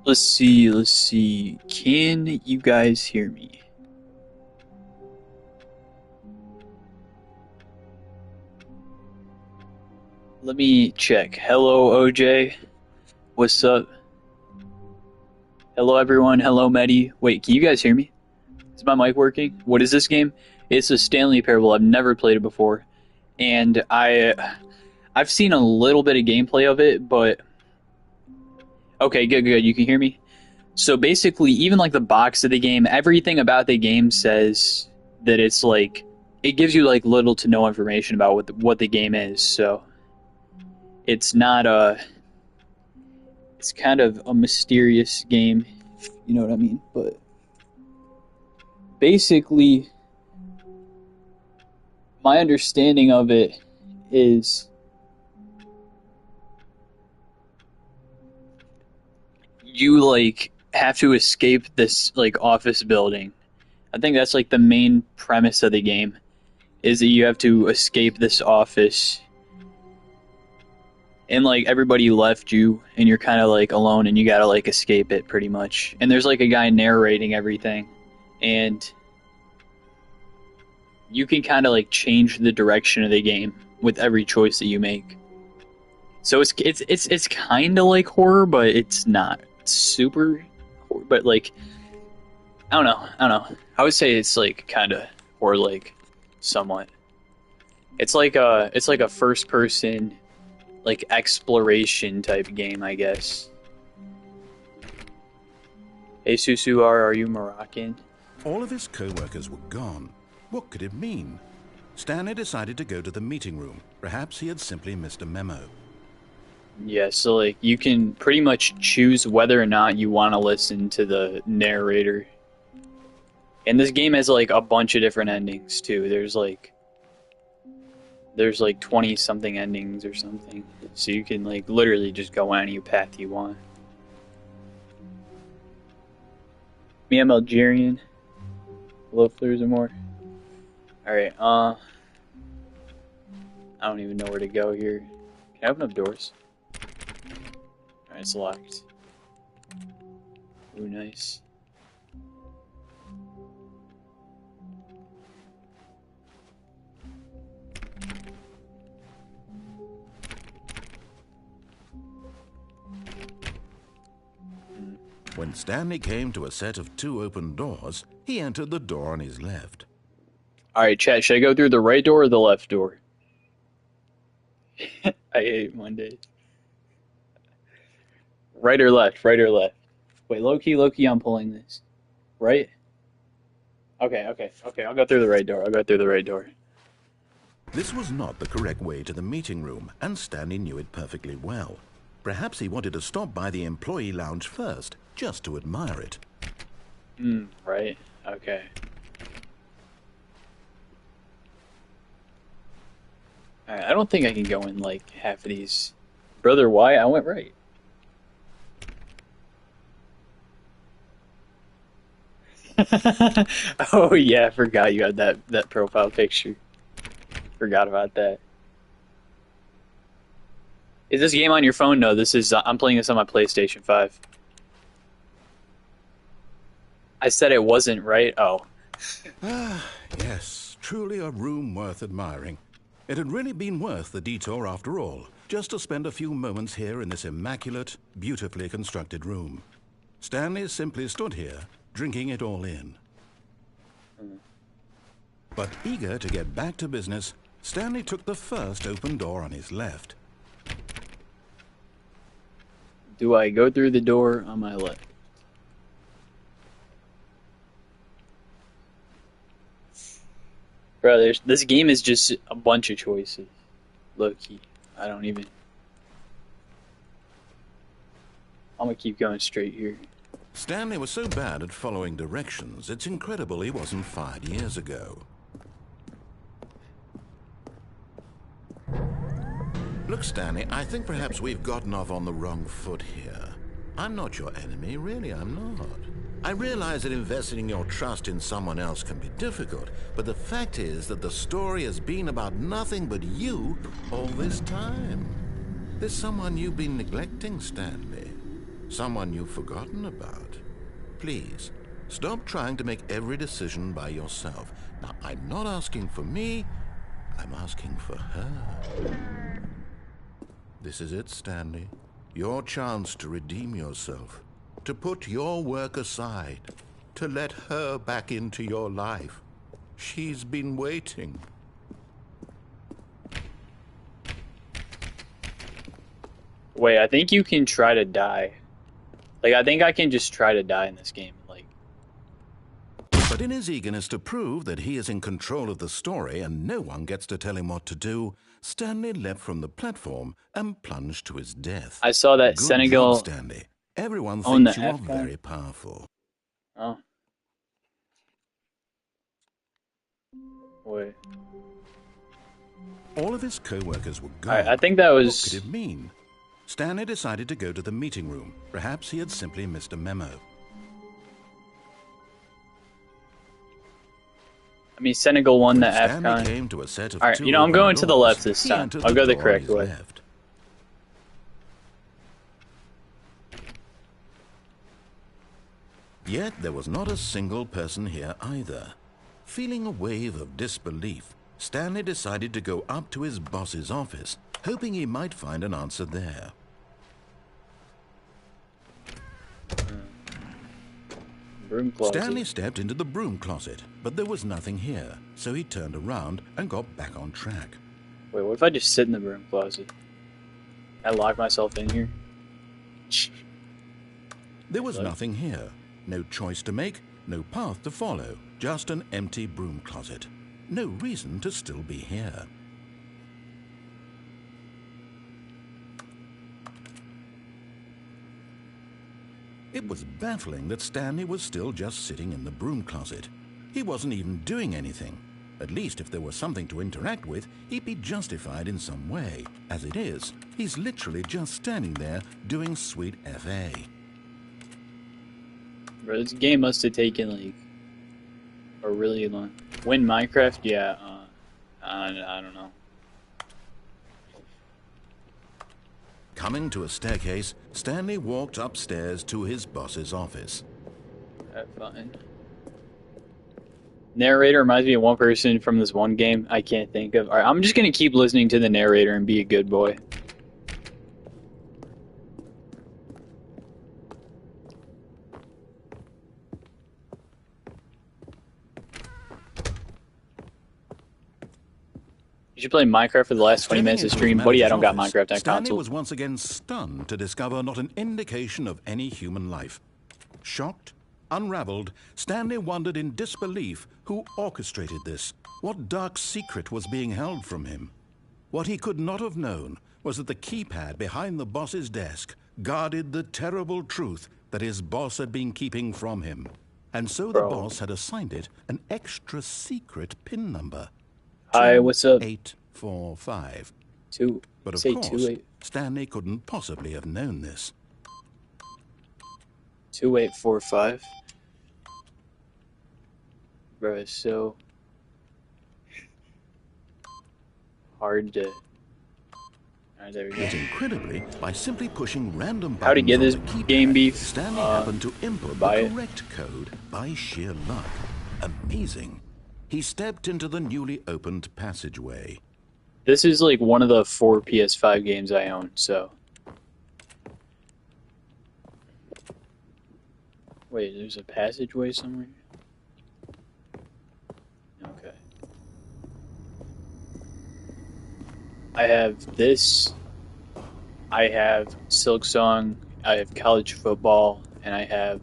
Let's see, let's see. Can you guys hear me? Let me check. Hello, OJ. What's up? Hello, everyone. Hello, Medi. Wait, can you guys hear me? Is my mic working? What is this game? It's a Stanley Parable. I've never played it before. And I've seen a little bit of gameplay of it, but okay, good, good. You can hear me? So basically, even like the box of the game, everything about the game says that it's like it gives you like little to no information about what the game is. So it's not it's kind of a mysterious game, you know what I mean? But basically, my understanding of it is you like have to escape this like office building. I think that's like the main premise of the game is that you have to escape this office and like everybody left you and you're kind of like alone and you got to like escape it pretty much. And there's like a guy narrating everything and you can kind of like change the direction of the game with every choice that you make. So it's kind of like horror, but it's not super horror, but like I don't know. I would say it's like kind of horror like somewhat. It's like a first person like exploration type game, I guess. Hey Susuar, are you Moroccan? All of his co-workers were gone. What could it mean? Stanley decided to go to the meeting room. Perhaps he had simply missed a memo. Yeah, so like you can pretty much choose whether or not you want to listen to the narrator. And this game has like a bunch of different endings too. There's like 20 something endings or something. So you can like literally just go on any path you want. Me, I'm Algerian. Hello, Fleurs and more. Alright, I don't even know where to go here. Can I open up doors? Alright, it's locked. Ooh, nice. When Stanley came to a set of 2 open doors, he entered the door on his left. Alright, chat, should I go through the right door or the left door? I hate Mondays. Right or left? Right or left? Wait, low-key, I'm pulling this. Right? Okay, I'll go through the right door. I'll go through the right door. This was not the correct way to the meeting room, and Stanley knew it perfectly well. Perhaps he wanted to stop by the employee lounge first, just to admire it. Right. Okay. Alright, I don't think I can go in like half of these. Brother, why? I went right. Oh yeah, I forgot you had that profile picture. Forgot about that. Is this game on your phone? No, this is I'm playing this on my PlayStation 5. I said it wasn't, right? Oh. Yes, truly a room worth admiring. It had really been worth the detour after all, just to spend a few moments here in this immaculate, beautifully constructed room. Stanley simply stood here, drinking it all in. But eager to get back to business, Stanley took the first open door on his left. Do I go through the door on my left? Bro, this game is just a bunch of choices. Low-key. I don't even... I'm gonna keep going straight here. Stanley was so bad at following directions, it's incredible he wasn't fired years ago. Look, Stanley, I think perhaps we've gotten off on the wrong foot here. I'm not your enemy, really, I'm not. I realize that investing your trust in someone else can be difficult, but the fact is that the story has been about nothing but you all this time. There's someone you've been neglecting, Stanley. Someone you've forgotten about. Please, stop trying to make every decision by yourself. Now, I'm not asking for me, I'm asking for her. This is it, Stanley. Your chance to redeem yourself. To put your work aside. To let her back into your life. She's been waiting. Wait, I think you can try to die. Like, I think I can just try to die in this game. Like, but in his eagerness to prove that he is in control of the story and no one gets to tell him what to do, Stanley leapt from the platform and plunged to his death. I saw that Good Senegal job, Stanley. Everyone owned thinks the you are F-gun. very powerful. Oh. Wait. All of his co-workers were gone. Alright, I think that was... What could it mean? Stanley decided to go to the meeting room. Perhaps he had simply missed a memo. I mean, Senegal won the Stanley AFCON. came to a set of Alright, two you know, I'm open going to the doors. left this He time. entered I'll go the door on correct his way. left. Yet there was not a single person here either. Feeling a wave of disbelief, Stanley decided to go up to his boss's office, hoping he might find an answer there. Broom closet. Stanley stepped into the broom closet, but there was nothing here, so he turned around and got back on track. Wait, what if I just sit in the broom closet? I lock myself in here? There was nothing here. No choice to make, no path to follow, just an empty broom closet. No reason to still be here. It was baffling that Stanley was still just sitting in the broom closet. He wasn't even doing anything. At least if there was something to interact with, he'd be justified in some way. As it is, he's literally just standing there doing sweet FA. Bro, this game must have taken, like, a really long... Win Minecraft? Yeah, I don't know. Coming to a staircase, Stanley walked upstairs to his boss's office. Have fun. Narrator reminds me of one person from this one game I can't think of. Alright, I'm just gonna keep listening to the narrator and be a good boy. You should play Minecraft for the last 20 minutes of stream. Buddy, I don't got Minecraft on Stanley console. was once again stunned to discover not an indication of any human life. Shocked, unraveled, Stanley wondered in disbelief who orchestrated this. What dark secret was being held from him? What he could not have known was that the keypad behind the boss's desk guarded the terrible truth that his boss had been keeping from him. And so the boss had assigned it an extra secret PIN number. Hi, what's up? 845. But of say course, Stanley couldn't possibly have known this. 2845. Bro, it's so hard to... Alright, there we go. Yet incredibly, by simply pushing random buttons How to get on this the keypad, game beef? Stanley happened to input the buy it. correct code by sheer luck. Amazing. He stepped into the newly opened passageway. This is like one of the 4 PS5 games I own, so... Wait, there's a passageway somewhere? Okay. I have this, I have Silksong, I have college football, and I have...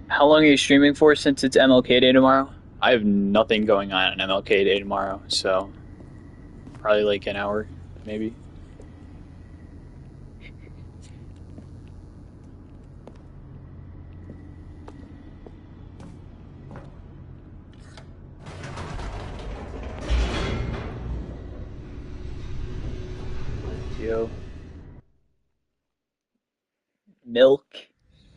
How long are you streaming for since it's MLK Day tomorrow? I have nothing going on MLK Day tomorrow, so... Probably like an hour, maybe. Yo. Milk.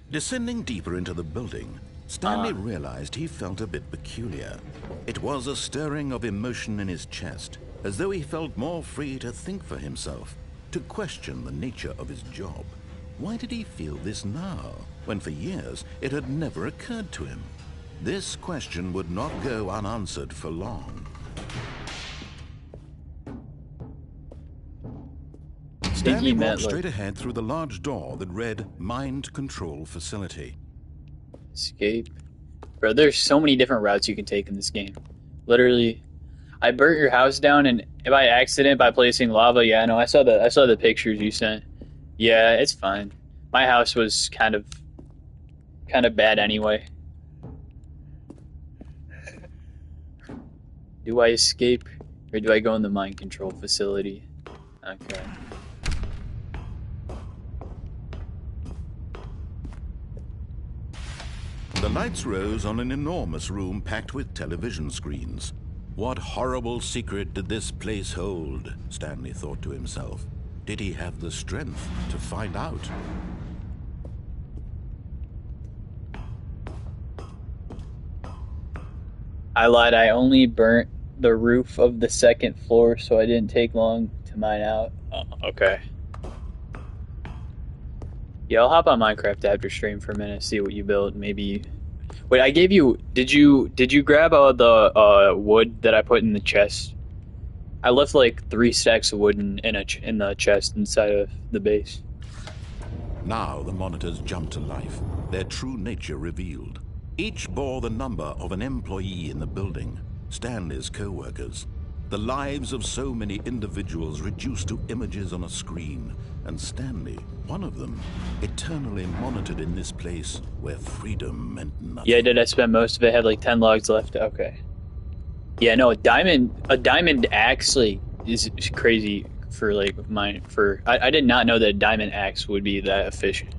Descending deeper into the building, Stanley realized he felt a bit peculiar. It was a stirring of emotion in his chest, as though he felt more free to think for himself, to question the nature of his job. Why did he feel this now, when for years it had never occurred to him? This question would not go unanswered for long. Stanley walked straight ahead through the large door that read Mind Control Facility. Escape. Bro, there's so many different routes you can take in this game. Literally, I burnt your house down, and by accident, by placing lava. Yeah, no, I saw the pictures you sent. Yeah, it's fine. My house was kind of bad anyway. Do I escape, or do I go in the mind control facility? Okay. The lights rose on an enormous room packed with television screens. What horrible secret did this place hold? Stanley thought to himself. Did he have the strength to find out? I lied. I only burnt the roof of the second floor, so I didn't take long to mine out. Oh, okay. Yeah, I'll hop on Minecraft after stream for a minute, see what you build. Maybe. Wait, I gave you. Did you grab the wood that I put in the chest? I left like 3 stacks of wood in the chest inside of the base. Now the monitors jumped to life, their true nature revealed. Each bore the number of an employee in the building, Stanley's co-workers. The lives of so many individuals reduced to images on a screen, and Stanley, one of them, eternally monitored in this place where freedom meant nothing. Yeah, did I spend most of it? Had like 10 logs left. Okay. Yeah, no, a diamond axe like is crazy for like mine. I did not know that a diamond axe would be that efficient.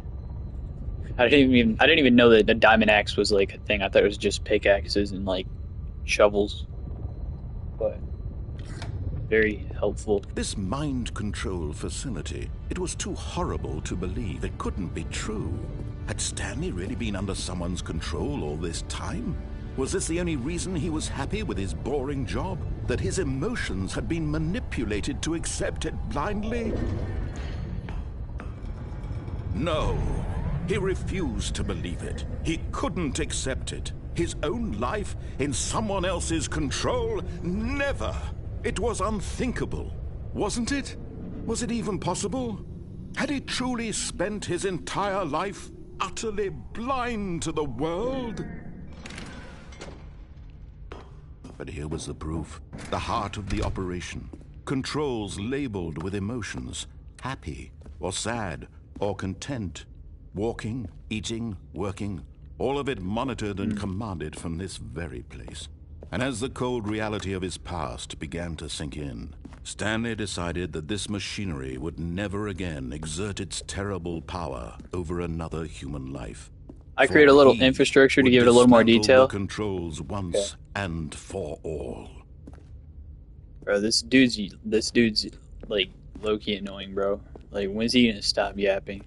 I didn't even know that a diamond axe was like a thing. I thought it was just pickaxes and like shovels. But very helpful. This mind control facility, it was too horrible to believe. It couldn't be true. Had Stanley really been under someone's control all this time? Was this the only reason he was happy with his boring job? That his emotions had been manipulated to accept it blindly? No. He refused to believe it. He couldn't accept it. His own life in someone else's control? Never! It was unthinkable, wasn't it? Was it even possible? Had he truly spent his entire life utterly blind to the world? But here was the proof. The heart of the operation. Controls labeled with emotions. Happy, or sad, or content. Walking, eating, working. All of it monitored and commanded from this very place. And as the cold reality of his past began to sink in, Stanley decided that this machinery would never again exert its terrible power over another human life. I create a little infrastructure to give it a little more detail. The controls once and for all. Bro, this dude's like low-key annoying, bro. Like, when's he gonna stop yapping?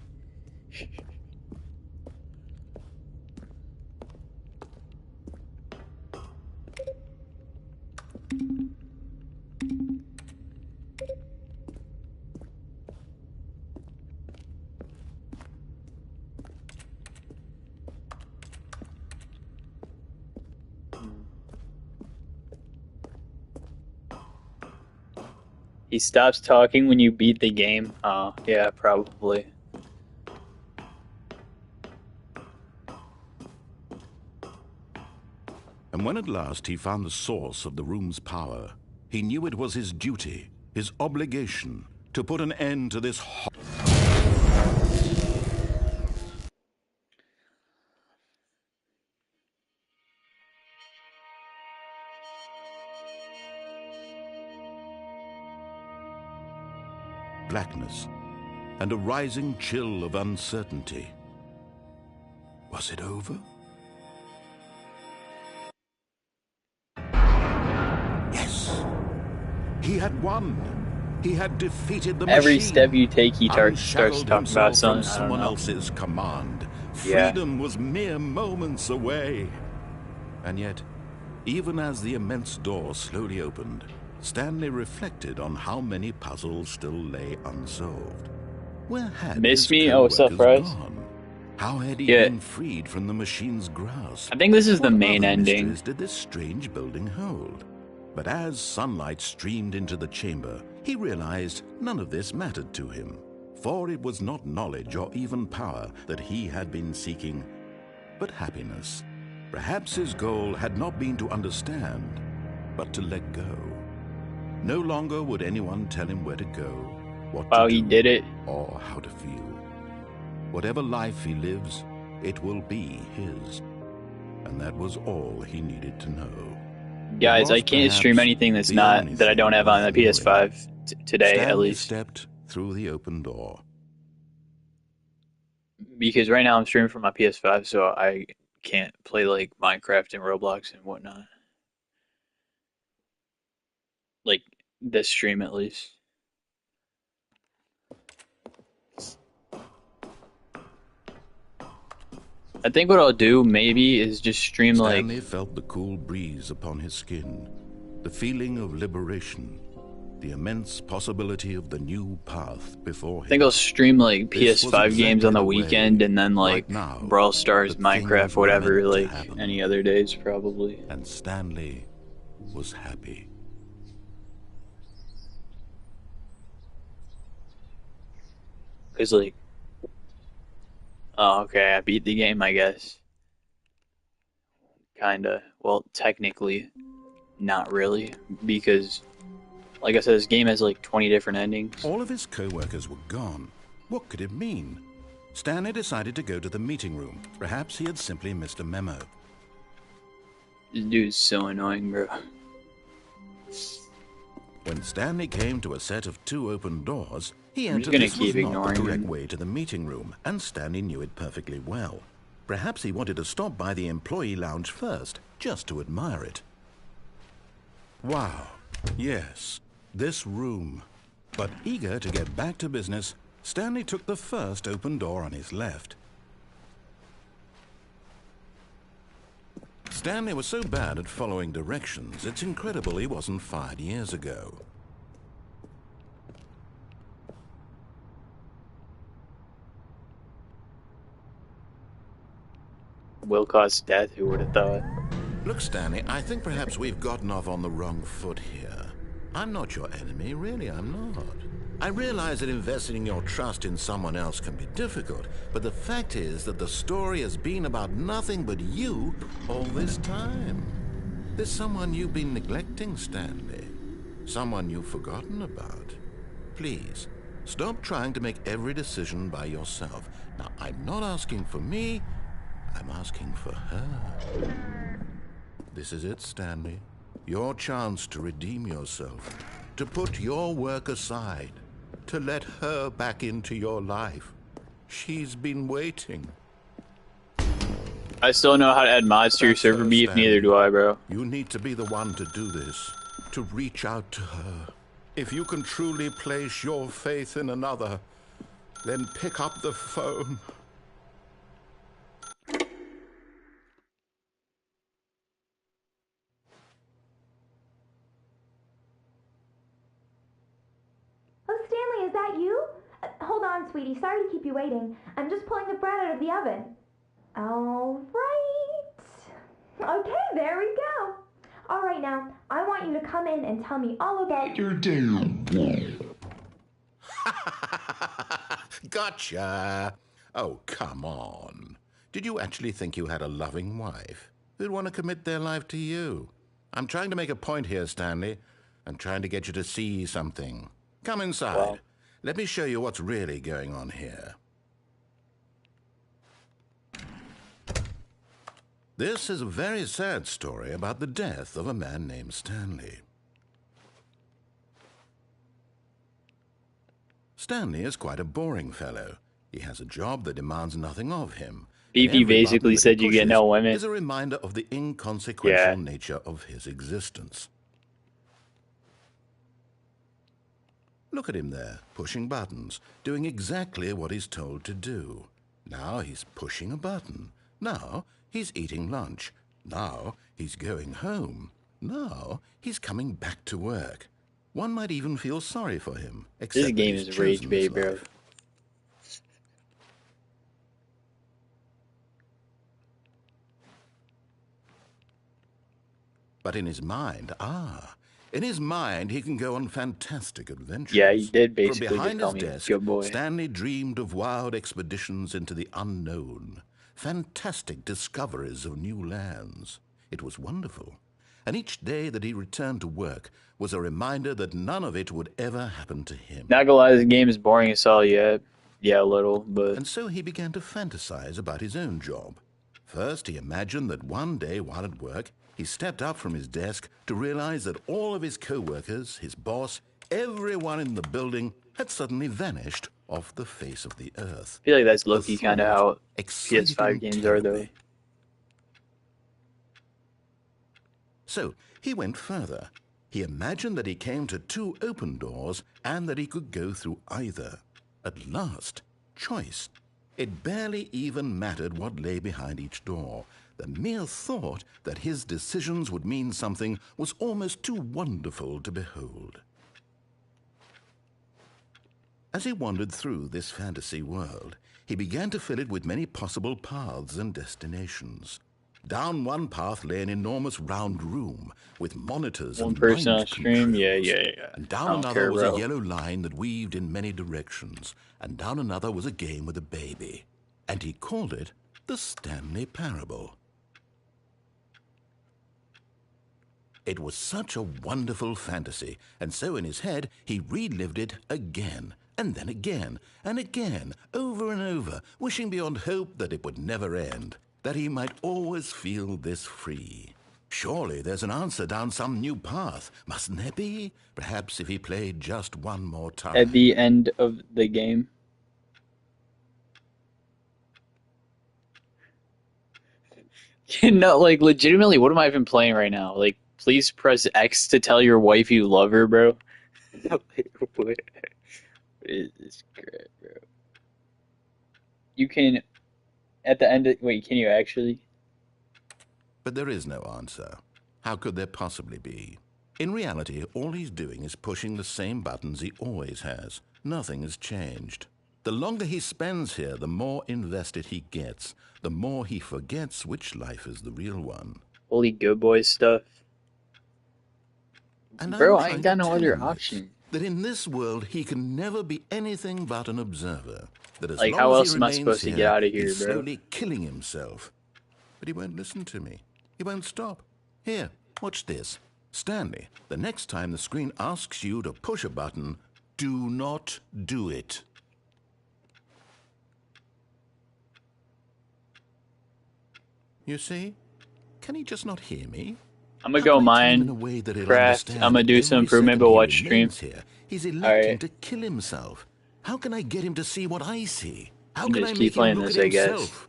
He stops talking when you beat the game. Oh, yeah, probably. And when at last he found the source of the room's power, he knew it was his duty, his obligation, to put an end to this blackness and a rising chill of uncertainty. Was it over? Yes. He had won. He had defeated the machine. Every step you take, he starts talking about something. Someone else's command. Freedom was mere moments away. And yet, even as the immense door slowly opened, Stanley reflected on how many puzzles still lay unsolved. Where had Miss his me? Oh, what's up, co-workers Fries? gone? How had he Yeah, been freed from the machine's grasp? I think this is the What main other ending. mysteries did this strange building hold? But as sunlight streamed into the chamber, he realized none of this mattered to him. For it was not knowledge or even power that he had been seeking, but happiness. Perhaps his goal had not been to understand, but to let go. No longer would anyone tell him where to go, what Wow, to he do, did it. or how to feel. Whatever life he lives, it will be his. And that was all he needed to know. Guys, I Was can't stream perhaps anything that's the only not that I don't thing have on the worth knowing. PS5 today, at Stanley least. stepped through the open door. Because right now I'm streaming from my PS5, so I can't play like Minecraft and Roblox and whatnot. Like this stream, at least. I think what I'll do maybe is just stream like Stanley felt the cool breeze upon his skin, the feeling of liberation, the immense possibility of the new path before I him. think I'll stream like This was PS5 games exactly on the the way, weekend and then like right now, Brawl Stars, that Minecraft, things were whatever, meant to like happen. any other days probably. And Stanley was happy. Cause like, oh okay, I beat the game, I guess. Kinda. Well, technically, not really, because like I said, this game has like 20 different endings. All of his co-workers were gone. What could it mean? Stanley decided to go to the meeting room. Perhaps he had simply missed a memo. This dude's so annoying, bro. When Stanley came to a set of 2 open doors, he I'm just entered gonna this was keep not the ignoring correct him. way to the meeting room, and Stanley knew it perfectly well. Perhaps he wanted to stop by the employee lounge first, just to admire it. Wow, yes, this room. But eager to get back to business, Stanley took the first open door on his left. Stanley was so bad at following directions, it's incredible he wasn't fired years ago. Will cause death, who would have thought? Look, Stanley, I think perhaps we've gotten off on the wrong foot here. I'm not your enemy, really, I'm not. I realize that investing your trust in someone else can be difficult, but the fact is that the story has been about nothing but you all this time. There's someone you've been neglecting, Stanley. Someone you've forgotten about. Please, stop trying to make every decision by yourself. Now, I'm not asking for me, I'm asking for her. This is it, Stanley. Your chance to redeem yourself, to put your work aside, to let her back into your life. She's been waiting. I still know how to add mods to your That's server her, beef, Stanley. neither do I, bro. You need to be the one to do this, to reach out to her. If you can truly place your faith in another, then pick up the phone. Oh, Stanley, is that you? Hold on, sweetie. Sorry to keep you waiting. I'm just pulling the bread out of the oven. All right. Okay, there we go. All right, now, I want you to come in and tell me all about your day. Gotcha. Oh, come on. Did you actually think you had a loving wife who'd want to commit their life to you? I'm trying to make a point here, Stanley. I'm trying to get you to see something. Come inside. Wow. Let me show you what's really going on here. This is a very sad story about the death of a man named Stanley. Stanley is quite a boring fellow. He has a job that demands nothing of him. Beefy Every button basically that he said you get pushes no women. is a reminder of the inconsequential Yeah. nature of his existence. Look at him there, pushing buttons, doing exactly what he's told to do. Now he's pushing a button. Now he's eating lunch. Now he's going home. Now he's coming back to work. One might even feel sorry for him, except This that game he's is rage chosen bait, this bro. life. But in his mind, he can go on fantastic adventures. Yeah, he did From basically just behind call his me desk, good boy. Stanley dreamed of wild expeditions into the unknown, fantastic discoveries of new lands. It was wonderful. And each day that he returned to work was a reminder that none of it would ever happen to him. Not gonna lie, this game is boring as hell yet. Yeah, a little, but... And so he began to fantasize about his own job. First, he imagined that one day while at work, he stepped up from his desk to realize that all of his co-workers, his boss, everyone in the building had suddenly vanished off the face of the earth. I feel like that's low-key kind of how PS5 games are, though. So he went further. He imagined that he came to two open doors and that he could go through either. At last, choice. It barely even mattered what lay behind each door. The mere thought that his decisions would mean something was almost too wonderful to behold. As he wandered through this fantasy world, he began to fill it with many possible paths and destinations. Down one path lay an enormous round room with monitors One and person on mind stream, controls. yeah. And down another was a yellow line that weaved in many directions. And down another was a game with a baby. And he called it the Stanley Parable. It was such a wonderful fantasy, and so in his head he relived it again, and then again, and again, over and over, wishing beyond hope that it would never end, that he might always feel this free. Surely there's an answer down some new path, mustn't there be? Perhaps if he played just one more time. At the end of the game. No, like, legitimately, what am I even playing right now? Like, please press X to tell your wife you love her, bro. What is this crap, bro? You can, at the end of, wait, can you actually? But there is no answer. How could there possibly be? In reality, all he's doing is pushing the same buttons he always has. Nothing has changed. The longer he spends here, the more invested he gets, the more he forgets which life is the real one. Holy good boy stuff. And bro, I'm I ain't got no trying to other tell him option. that in this world, he can never be anything but an observer. That as Like, long how as else he am I remains supposed to here, get out of here, he's bro? slowly killing himself. But he won't listen to me. He won't stop. Here, watch this. Stanley, the next time the screen asks you to push a button, do not do it. You see? Can he just not hear me? I'm gonna go mine, craft, I'm gonna do some improvement, but watch stream. Here, he's electing Alright. to kill himself. How can I get him to see what I see? How And can just I keep make him playing look this, at I guess. himself?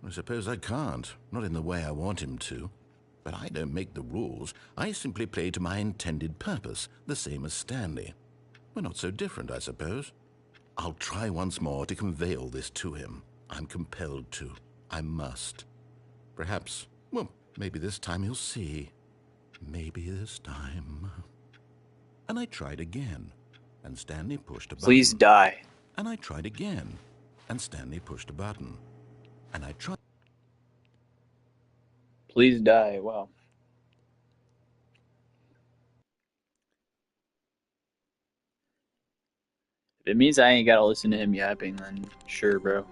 I suppose I can't. Not in the way I want him to. But I don't make the rules. I simply play to my intended purpose, the same as Stanley. We're not so different, I suppose. I'll try once more to convey all this to him. I'm compelled to. I must. Perhaps, well, maybe this time he'll see. Maybe this time. And I tried again, and Stanley pushed a button. Please die. And I tried again, and Stanley pushed a button. And I tried. Please die. Wow. If it means I ain't gotta listen to him yapping, then sure, bro.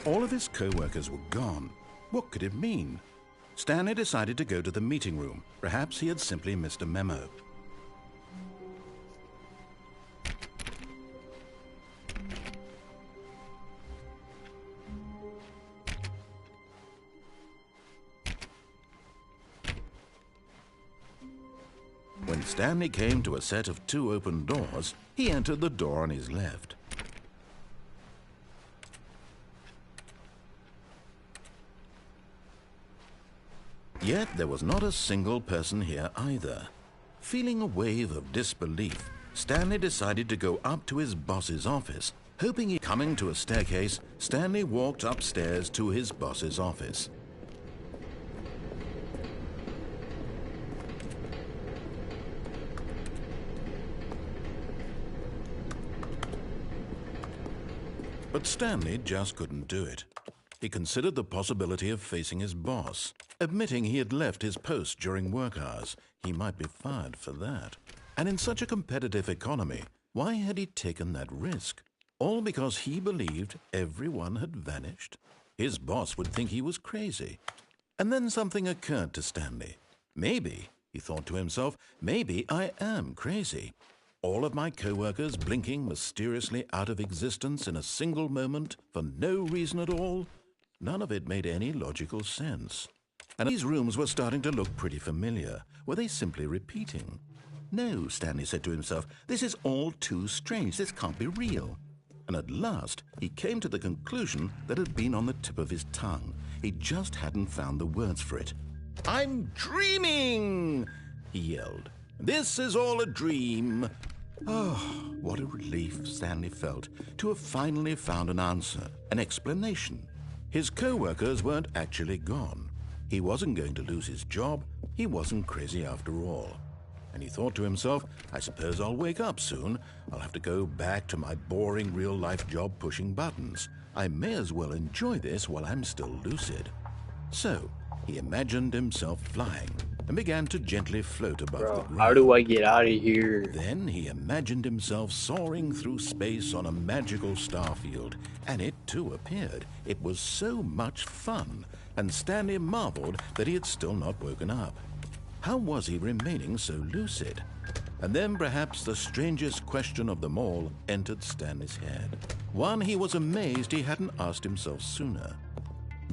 All of his co-workers were gone. What could it mean? Stanley decided to go to the meeting room. Perhaps he had simply missed a memo. When Stanley came to a set of two open doors, he entered the door on his left. Yet there was not a single person here either. Feeling a wave of disbelief, Stanley decided to go up to his boss's office. Coming to a staircase, Stanley walked upstairs to his boss's office. But Stanley just couldn't do it. He considered the possibility of facing his boss, admitting he had left his post during work hours. He might be fired for that. And in such a competitive economy, why had he taken that risk? All because he believed everyone had vanished? His boss would think he was crazy. And then something occurred to Stanley. Maybe, he thought to himself, maybe I am crazy. All of my co-workers blinking mysteriously out of existence in a single moment for no reason at all? None of it made any logical sense. And these rooms were starting to look pretty familiar. Were they simply repeating? No, Stanley said to himself, this is all too strange. This can't be real. And at last, he came to the conclusion that had been on the tip of his tongue. He just hadn't found the words for it. I'm dreaming, he yelled. This is all a dream. Oh, what a relief Stanley felt to have finally found an answer, an explanation. His co-workers weren't actually gone. He wasn't going to lose his job. He wasn't crazy after all. And he thought to himself, I suppose I'll wake up soon. I'll have to go back to my boring real-life job pushing buttons. I may as well enjoy this while I'm still lucid. So, he imagined himself flying and began to gently float above the ground. How do I get out of here? Then he imagined himself soaring through space on a magical starfield, and it too appeared. It was so much fun, and Stanley marveled that he had still not woken up. How was he remaining so lucid? And then perhaps the strangest question of them all entered Stanley's head. One he was amazed he hadn't asked himself sooner.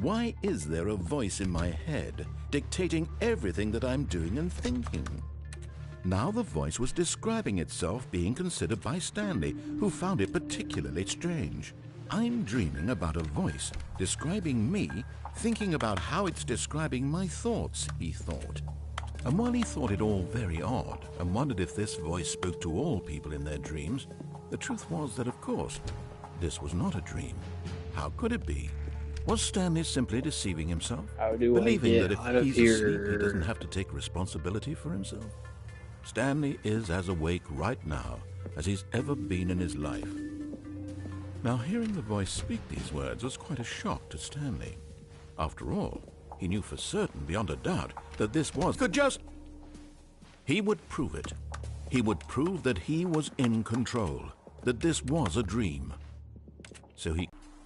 Why is there a voice in my head dictating everything that I'm doing and thinking? Now the voice was describing itself being considered by Stanley, who found it particularly strange. I'm dreaming about a voice describing me, thinking about how it's describing my thoughts, he thought. And while he thought it all very odd and wondered if this voice spoke to all people in their dreams, the truth was that, of course, this was not a dream. How could it be? Was Stanley simply deceiving himself? How do believing I that get if out of he's here? asleep, he doesn't have to take responsibility for himself? Stanley is as awake right now as he's ever been in his life. Now, hearing the voice speak these words was quite a shock to Stanley. After all, he knew for certain, beyond a doubt, that this could just... He would prove it. He would prove that he was in control, that this was a dream. So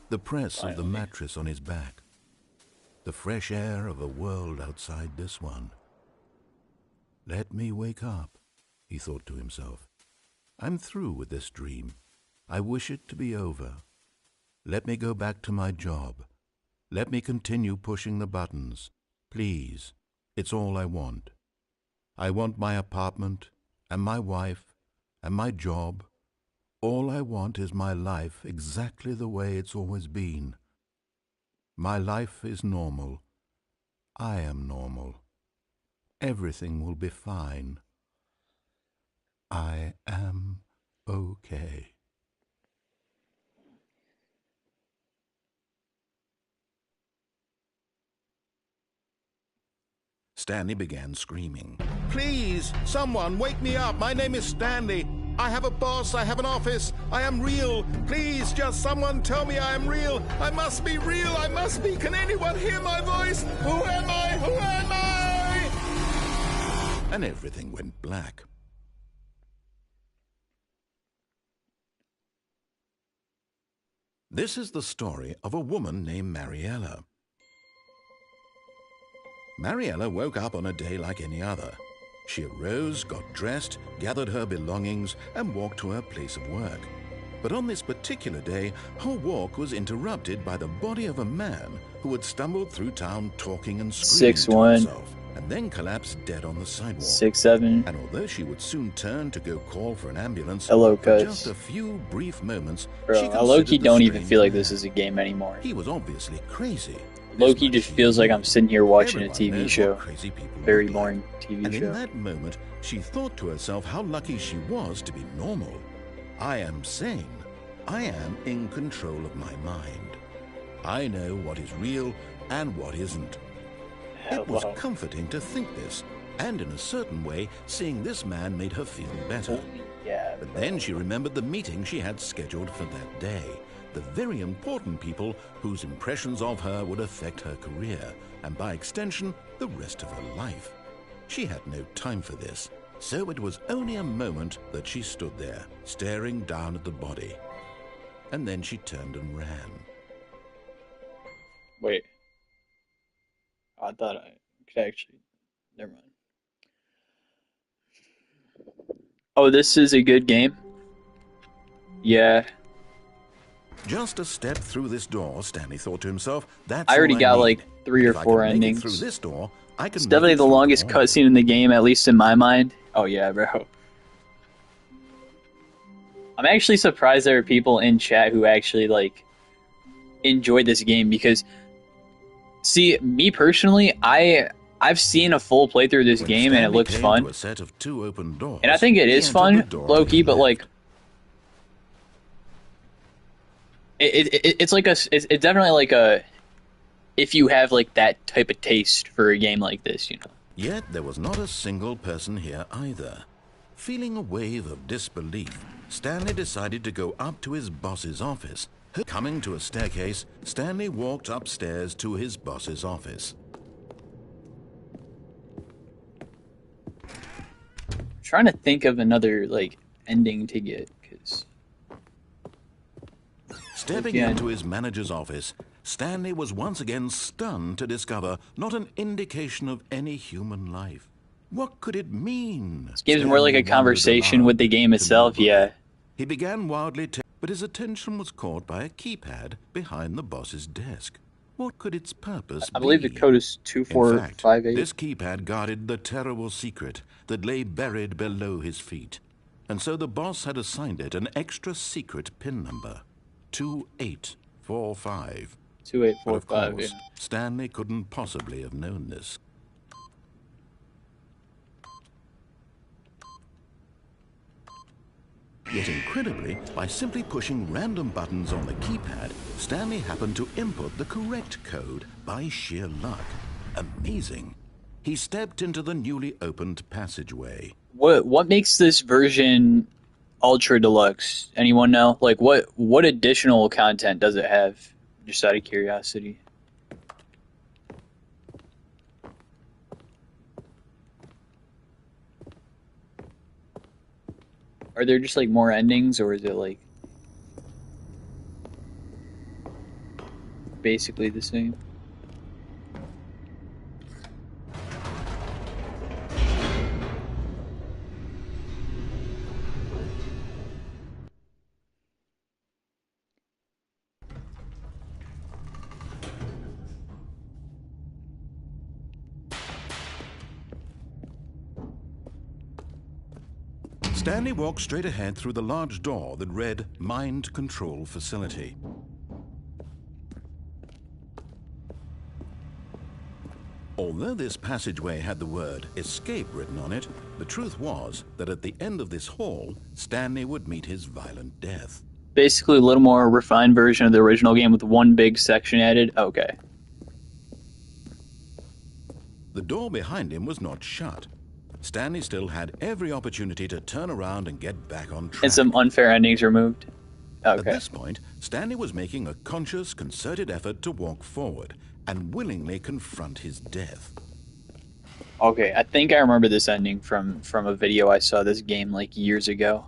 the press of the mattress on his back, the fresh air of a world outside this one. Let me wake up, he thought to himself. I'm through with this dream. I wish it to be over. Let me go back to my job. Let me continue pushing the buttons. Please, it's all I want. I want my apartment, and my wife, and my job. All I want is my life exactly the way it's always been. My life is normal. I am normal. Everything will be fine. I am okay. Stanley began screaming. Please, someone, wake me up. My name is Stanley. I have a boss. I have an office. I am real. Please, just someone tell me I am real. I must be real. I must be. Can anyone hear my voice? Who am I? Who am I? And everything went black. This is the story of a woman named Mariella. Mariella woke up on a day like any other. She arose, got dressed, gathered her belongings, and walked to her place of work. But on this particular day, her walk was interrupted by the body of a man who had stumbled through town talking and screaming to 6'1", himself, and then collapsed dead on the sidewalk. 6'7". And although she would soon turn to go call for an ambulance, Hello, for cuz. just a few brief moments, Bro, she I low-key considered the don't even strange feel like man. this is a game anymore. He was obviously crazy. Low-key just feels like I'm sitting here watching a Everyone knows TV show. what crazy people Very look like. boring TV And show. in that moment, she thought to herself how lucky she was to be normal. I am sane. I am in control of my mind. I know what is real and what isn't. It was Hello. comforting to think this, and in a certain way, seeing this man made her feel better. Yeah, But then she remembered the meeting she had scheduled for that day. the very important people whose impressions of her would affect her career, and by extension, the rest of her life. She had no time for this, so it was only a moment that she stood there, staring down at the body. And then she turned and ran. Wait. I thought I could actually. Never mind. Oh, this is a good game? Yeah. Just a step through this door, Stanley thought to himself. That's I already all got need. like 3 or If I 4 can make it endings. through this door, I can It's make definitely it the through longest them all. cutscene in the game, at least in my mind. Oh yeah, bro. I'm actually surprised there are people in chat who actually like enjoy this game because, see, me personally, I've seen a full playthrough of this When game and it Stanley looks came fun, to a set of 2 open doors, and I think it he is entered the fun, door low to key, his but like left. it's definitely like a, if you have like that type of taste for a game like this, you know. Yet there was not a single person here either. Feeling a wave of disbelief, Stanley decided to go up to his boss's office. Coming to a staircase, Stanley walked upstairs to his boss's office. Trying to think of another like ending to get, because Stepping again, into his manager's office, Stanley was once again stunned to discover not an indication of any human life. What could it mean? this game's more like a conversation with the game itself. Yeah. He began wildly, but his attention was caught by a keypad behind the boss's desk. What could its purpose be? I believe the code is In fact, 2458. this keypad guarded the terrible secret that lay buried below his feet. And so the boss had assigned it an extra secret PIN number, 2845. But of 2845. course, Yeah. Stanley couldn't possibly have known this. Yet incredibly, by simply pushing random buttons on the keypad, Stanley happened to input the correct code by sheer luck. Amazing. He stepped into the newly opened passageway. What makes this version ultra deluxe? Anyone know? Like what additional content does it have? Just out of curiosity. Are there just like more endings, or is it like basically the same? Stanley walked straight ahead through the large door that read Mind Control Facility. Although this passageway had the word escape written on it, the truth was that at the end of this hall, Stanley would meet his violent death. Basically, a little more refined version of the original game with one big section added. Okay. The door behind him was not shut. Stanley still had every opportunity to turn around and get back on track. And some unfair endings removed. At Okay. this point, Stanley was making a conscious, concerted effort to walk forward and willingly confront his death. Okay, I think I remember this ending from a video I saw this game like years ago.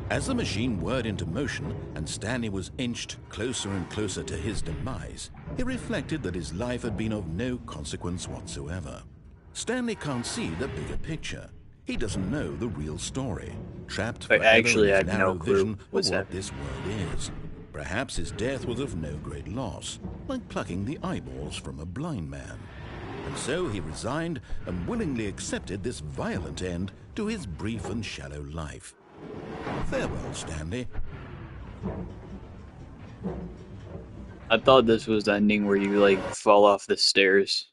As the machine whirred into motion and Stanley was inched closer and closer to his demise, he reflected that his life had been of no consequence whatsoever. Stanley can't see the bigger picture. He doesn't know the real story, trapped But forever actually, in I his have narrow no clue vision of what's what happening. this world is. Perhaps his death was of no great loss, like plucking the eyeballs from a blind man. And so he resigned and willingly accepted this violent end to his brief and shallow life. Farewell, Stanley. I thought this was the ending where you like fall off the stairs.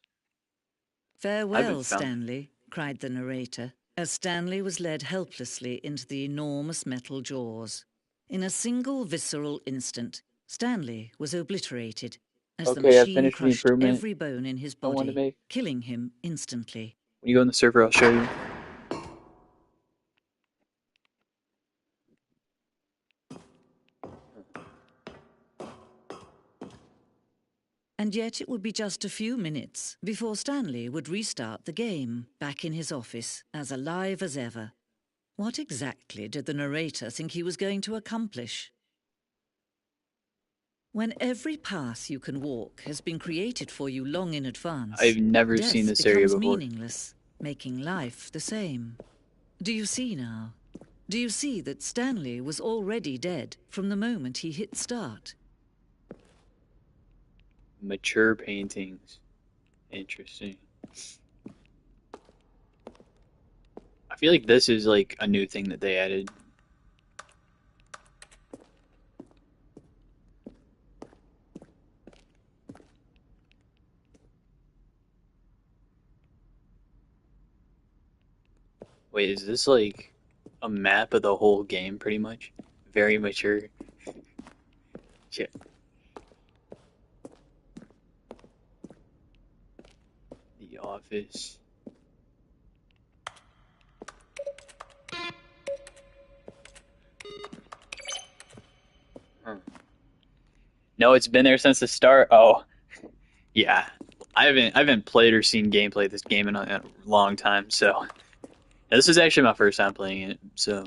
Farewell, found- Stanley, cried the narrator, as Stanley was led helplessly into the enormous metal jaws. In a single visceral instant, Stanley was obliterated as the Okay, I machine finished the crushed improvement every bone in his I wanted to body, make. killing him instantly. When you go in the server, I'll show you. And yet it would be just a few minutes before Stanley would restart the game, back in his office, as alive as ever. What exactly did the narrator think he was going to accomplish? When every path you can walk has been created for you long in advance, I've never seen death this area becomes before. meaningless, making life the same. Do you see now? Do you see that Stanley was already dead from the moment he hit start? Mature paintings. Interesting. I feel like this is like a new thing that they added. Wait, is this like a map of the whole game pretty much? Very mature. Shit. The office. Huh. No, it's been there since the start. Oh, yeah. I haven't played or seen gameplay of this game in a long time, so this is actually my first time playing it. So,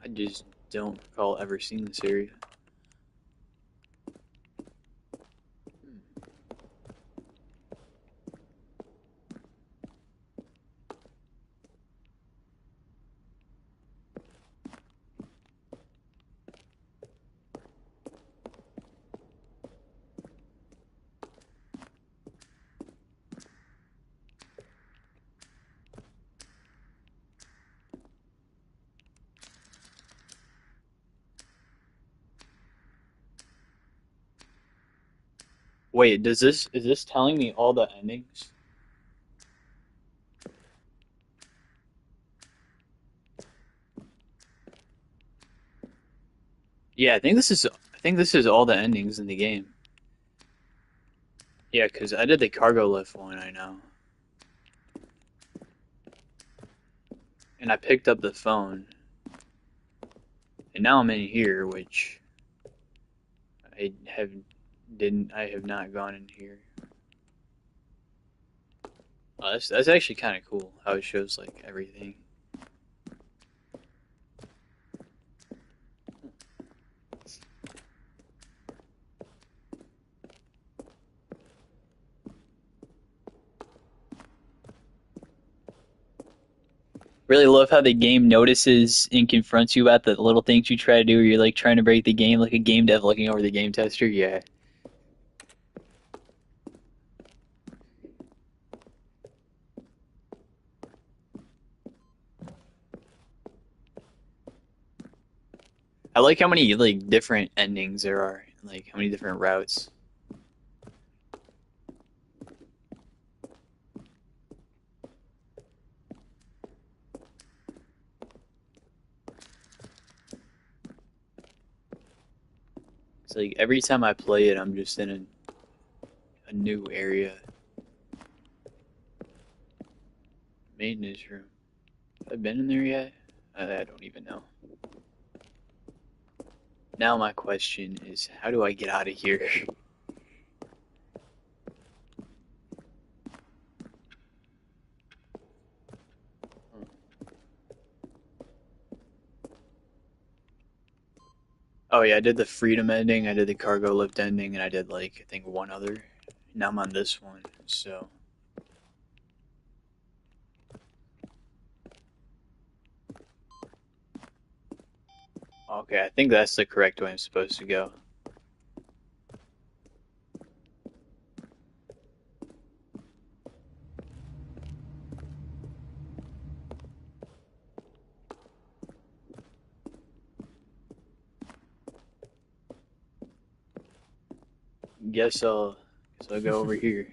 I just don't recall ever seeing this area. Wait, is this telling me all the endings? Yeah, I think this is all the endings in the game. Yeah, because I did the cargo lift one, I know. And I picked up the phone. And now I'm in here, which I have I have not gone in here. Oh, that's actually kind of cool how it shows like everything. Really love how the game notices and confronts you about the little things you try to do, or you're like trying to break the game, like a game dev looking over the game tester. Yeah. I like how many like different endings there are, like how many different routes. It's like every time I play it, I'm just in a new area. Maintenance room. Have I been in there yet? I don't even know. Now my question is, how do I get out of here? Oh yeah, I did the freedom ending, I did the cargo lift ending, and I did like I think one other. Now I'm on this one, so okay, I think that's the correct way I'm supposed to go. Guess I'll go over here.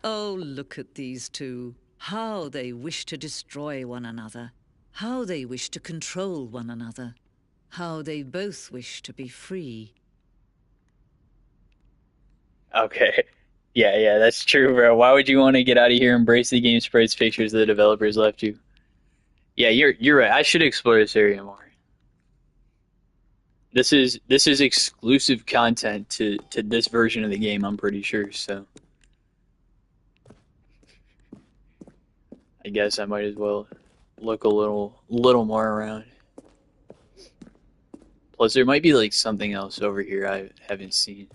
Oh, look at these two. How they wish to destroy one another. How they wish to control one another. How they both wish to be free. Okay. Yeah, that's true, bro. Why would you want to get out of here and embrace the game sprites pictures the developers left you? Yeah, you're right. I should explore this area more. This is exclusive content to this version of the game, I'm pretty sure, so I guess I might as well look a little more around. Plus there might be like something else over here I haven't seen.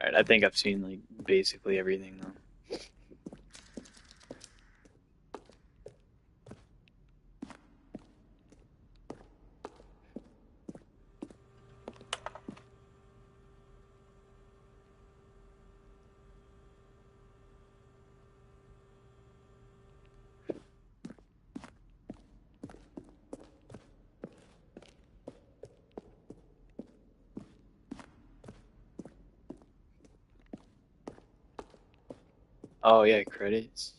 Alright, I think I've seen like basically everything though. Oh yeah, credits.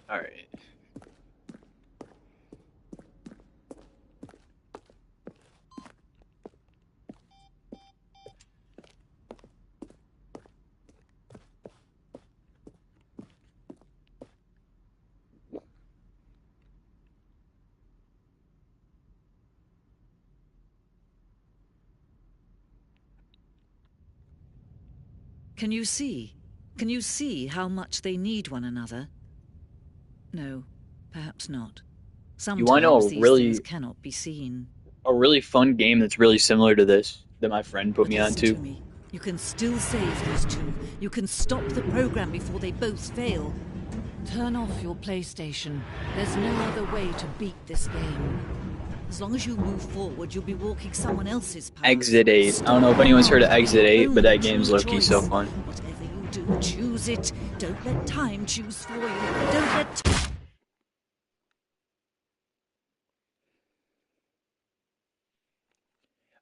Alright. Can you see? Can you see how much they need one another? No, perhaps not. You wanna know Sometimes these things cannot be seen. a really fun game that's really similar to this that my friend put me Listen onto? to me. You can still save these two. You can stop the program before they both fail. Turn off your PlayStation. There's no other way to beat this game. As long as you move forward, you'll be walking someone else's path. Exit 8. I don't know if anyone's heard of Exit 8, but that game's low-key so fun. Whatever you do, choose it. Don't let time choose for you. Don't let...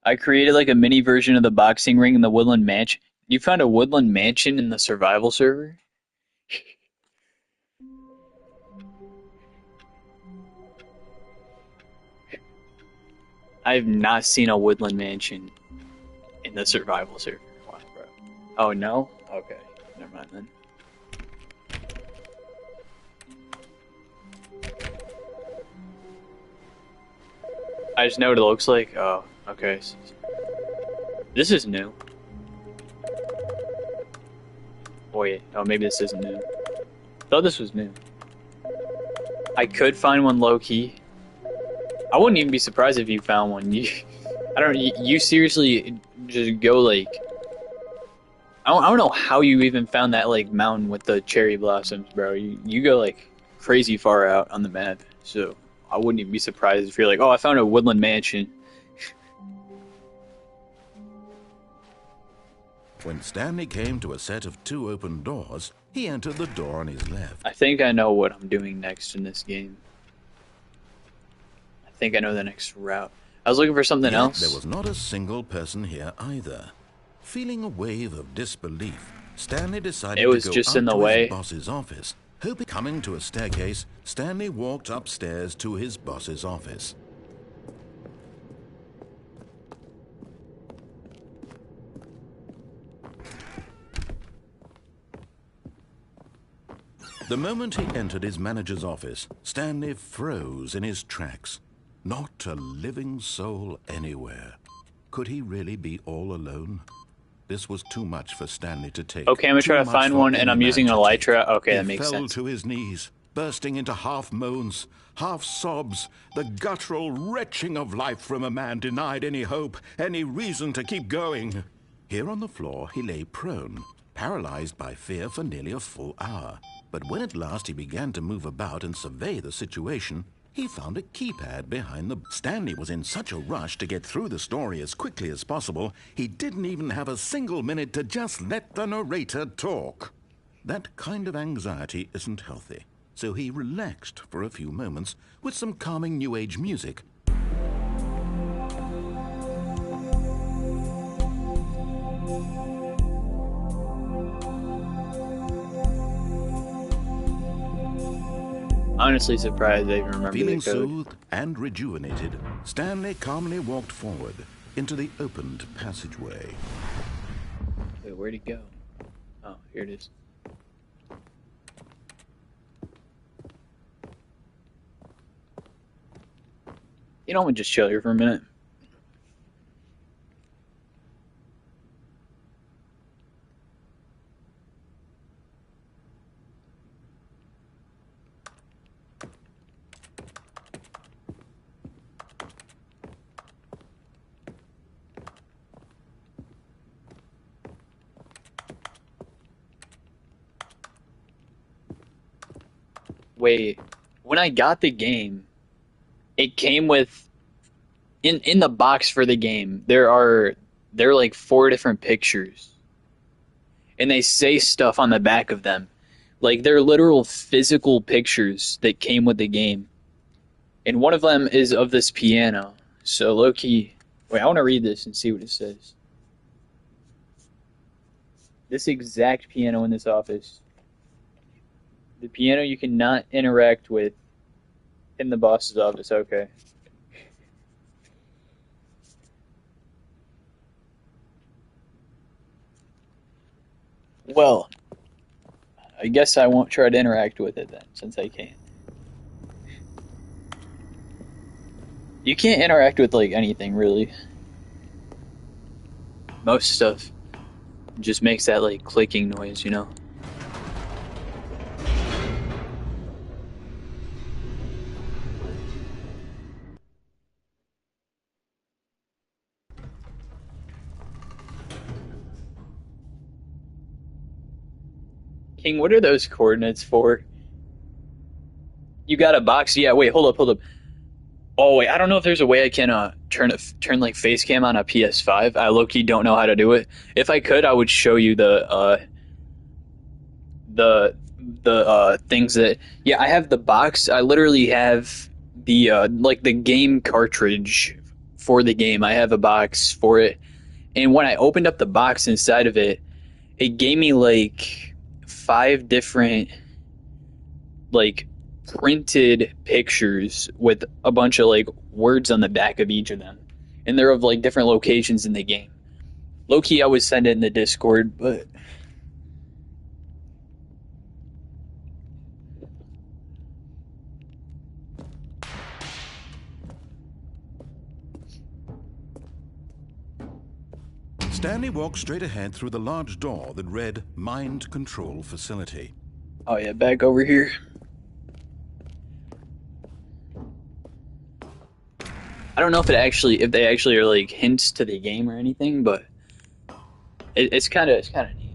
I created like a mini version of the boxing ring in the Woodland Mansion. You found a Woodland Mansion in the survival server? I have not seen a Woodland Mansion in the survival server. Wow, bro. Oh no? Okay. Never mind then. I just know what it looks like. Oh, okay. This is new. Oh wait, oh maybe this isn't new. I thought this was new. I could find one low key. I wouldn't even be surprised if you found one. You seriously just go like, I don't know how you even found that like mountain with the cherry blossoms, bro. You go like crazy far out on the map, so I wouldn't even be surprised if you're like, oh, I found a Woodland Mansion. When Stanley came to a set of 2 open doors, he entered the door on his left. I think I know what I'm doing next in this game. I think I know the next route. I was looking for something else. There was not a single person here either. Feeling a wave of disbelief, Stanley decided It was to go just up in the to way. his boss's office. Coming to a staircase, Stanley walked upstairs to his boss's office. The moment he entered his manager's office, Stanley froze in his tracks. Not a living soul anywhere. Could he really be all alone? This was too much for Stanley to take. Okay, I'm gonna try Too to much find for one, any and I'm man using an to elytra. take. Okay, He that makes fell sense. to his knees, bursting into half moans, half sobs, the guttural retching of life from a man denied any hope, any reason to keep going. Here on the floor, he lay prone, paralyzed by fear for nearly a full hour. But when at last he began to move about and survey the situation, he found a keypad behind the... Stanley was in such a rush to get through the story as quickly as possible, he didn't even have a single minute to just let the narrator talk. That kind of anxiety isn't healthy, so he relaxed for a few moments with some calming New Age music. Honestly surprised I even remember Feeling the code. soothed and rejuvenated, Stanley calmly walked forward into the opened passageway. Wait, where'd it go? Oh, here it is. You know, I'm gonna just chill here for a minute. Wait, when I got the game, it came with in the box for the game. There are like 4 different pictures, and they say stuff on the back of them, like they're literal physical pictures that came with the game. And one of them is of this piano. So low key, wait, I want to read this and see what it says. This exact piano in this office. The piano you cannot interact with in the boss's office. Okay. Well, I guess I won't try to interact with it then, since I can't. You can't interact with, like, anything, really. Most stuff just makes that, like, clicking noise, you know? King, what are those coordinates for? You got a box? Yeah, wait, hold up. Oh, wait, I don't know if there's a way I can turn like face cam on a PS5. I low-key don't know how to do it. If I could, I would show you the things that... Yeah, I have the box. I literally have the like the game cartridge for the game. I have a box for it. And when I opened up the box inside of it, it gave me like 5 different like printed pictures with a bunch of like words on the back of each of them, and they're of like different locations in the game. Low-key, I would send it in the Discord, but Stanley walked straight ahead through the large door that read Mind Control Facility. oh yeah, back over here. I don't know if they actually are like hints to the game or anything, but it's kind of neat.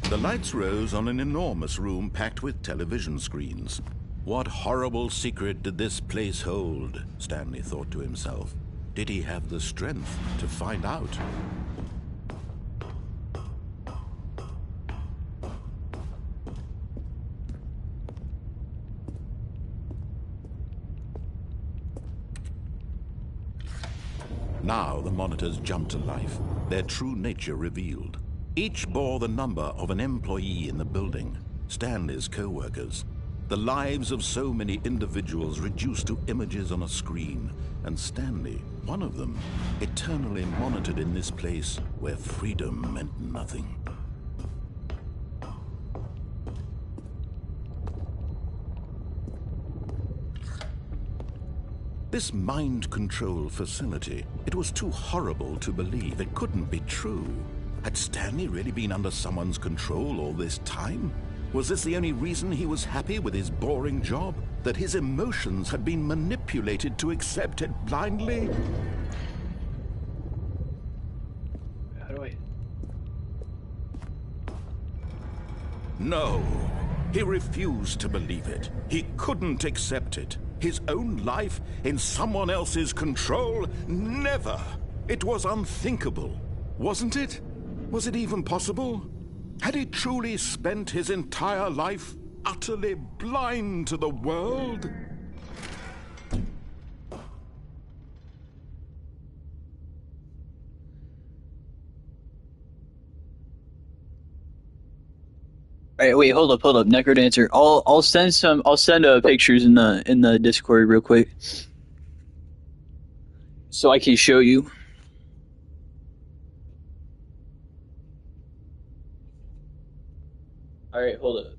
The lights rose on an enormous room packed with television screens. What horrible secret did this place hold? Stanley thought to himself. Did he have the strength to find out? Now the monitors jumped to life, their true nature revealed. Each bore the number of an employee in the building, Stanley's co-workers. The lives of so many individuals reduced to images on a screen, and Stanley, one of them, eternally monitored in this place where freedom meant nothing. This mind control facility, it was too horrible to believe. It couldn't be true. Had Stanley really been under someone's control all this time? Was this the only reason he was happy with his boring job? That his emotions had been manipulated to accept it blindly? No. He refused to believe it. He couldn't accept it. His own life in someone else's control? Never! It was unthinkable, wasn't it? Was it even possible? Had he truly spent his entire life utterly blind to the world? All right, wait, hold up, Necrodancer. I'll send pictures in the Discord real quick, so I can show you. All right, hold up.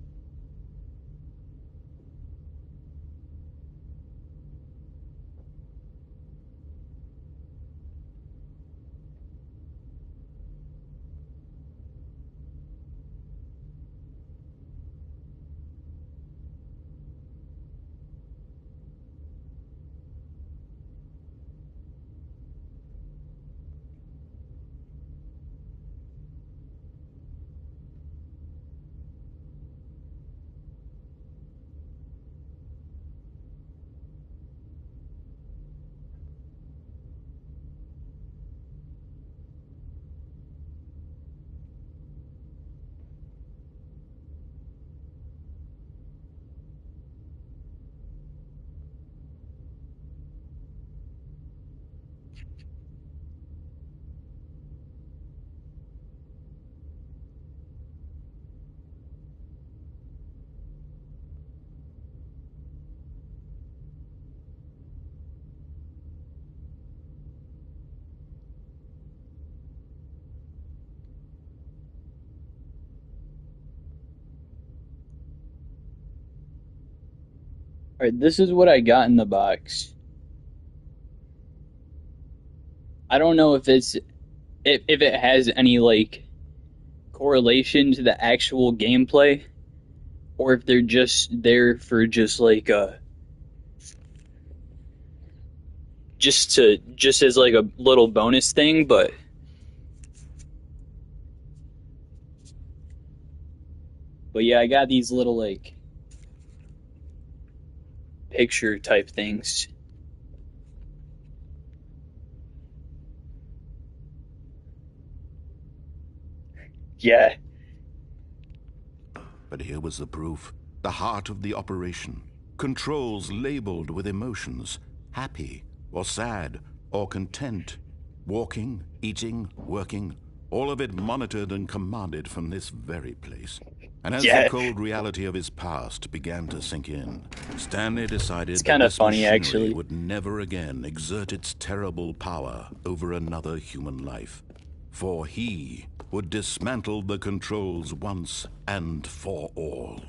All right, this is what I got in the box. I don't know if it has any like correlation to the actual gameplay, or if they're just there for just like just as like a little bonus thing, but yeah, I got these little like picture type things. Yeah. But here was the proof. The heart of the operation. Controls labeled with emotions. Happy, or sad, or content. Walking, eating, working. All of it monitored and commanded from this very place. And as the cold reality of his past began to sink in, Stanley decided that this machinery would never again exert its terrible power over another human life. For he would dismantle the controls once and for all.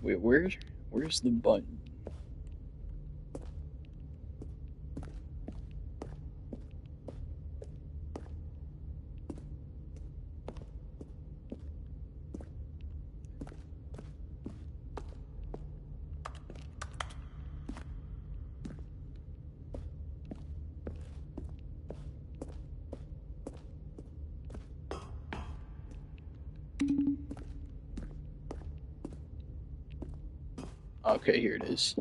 Wait, where's the button? Okay, here it is.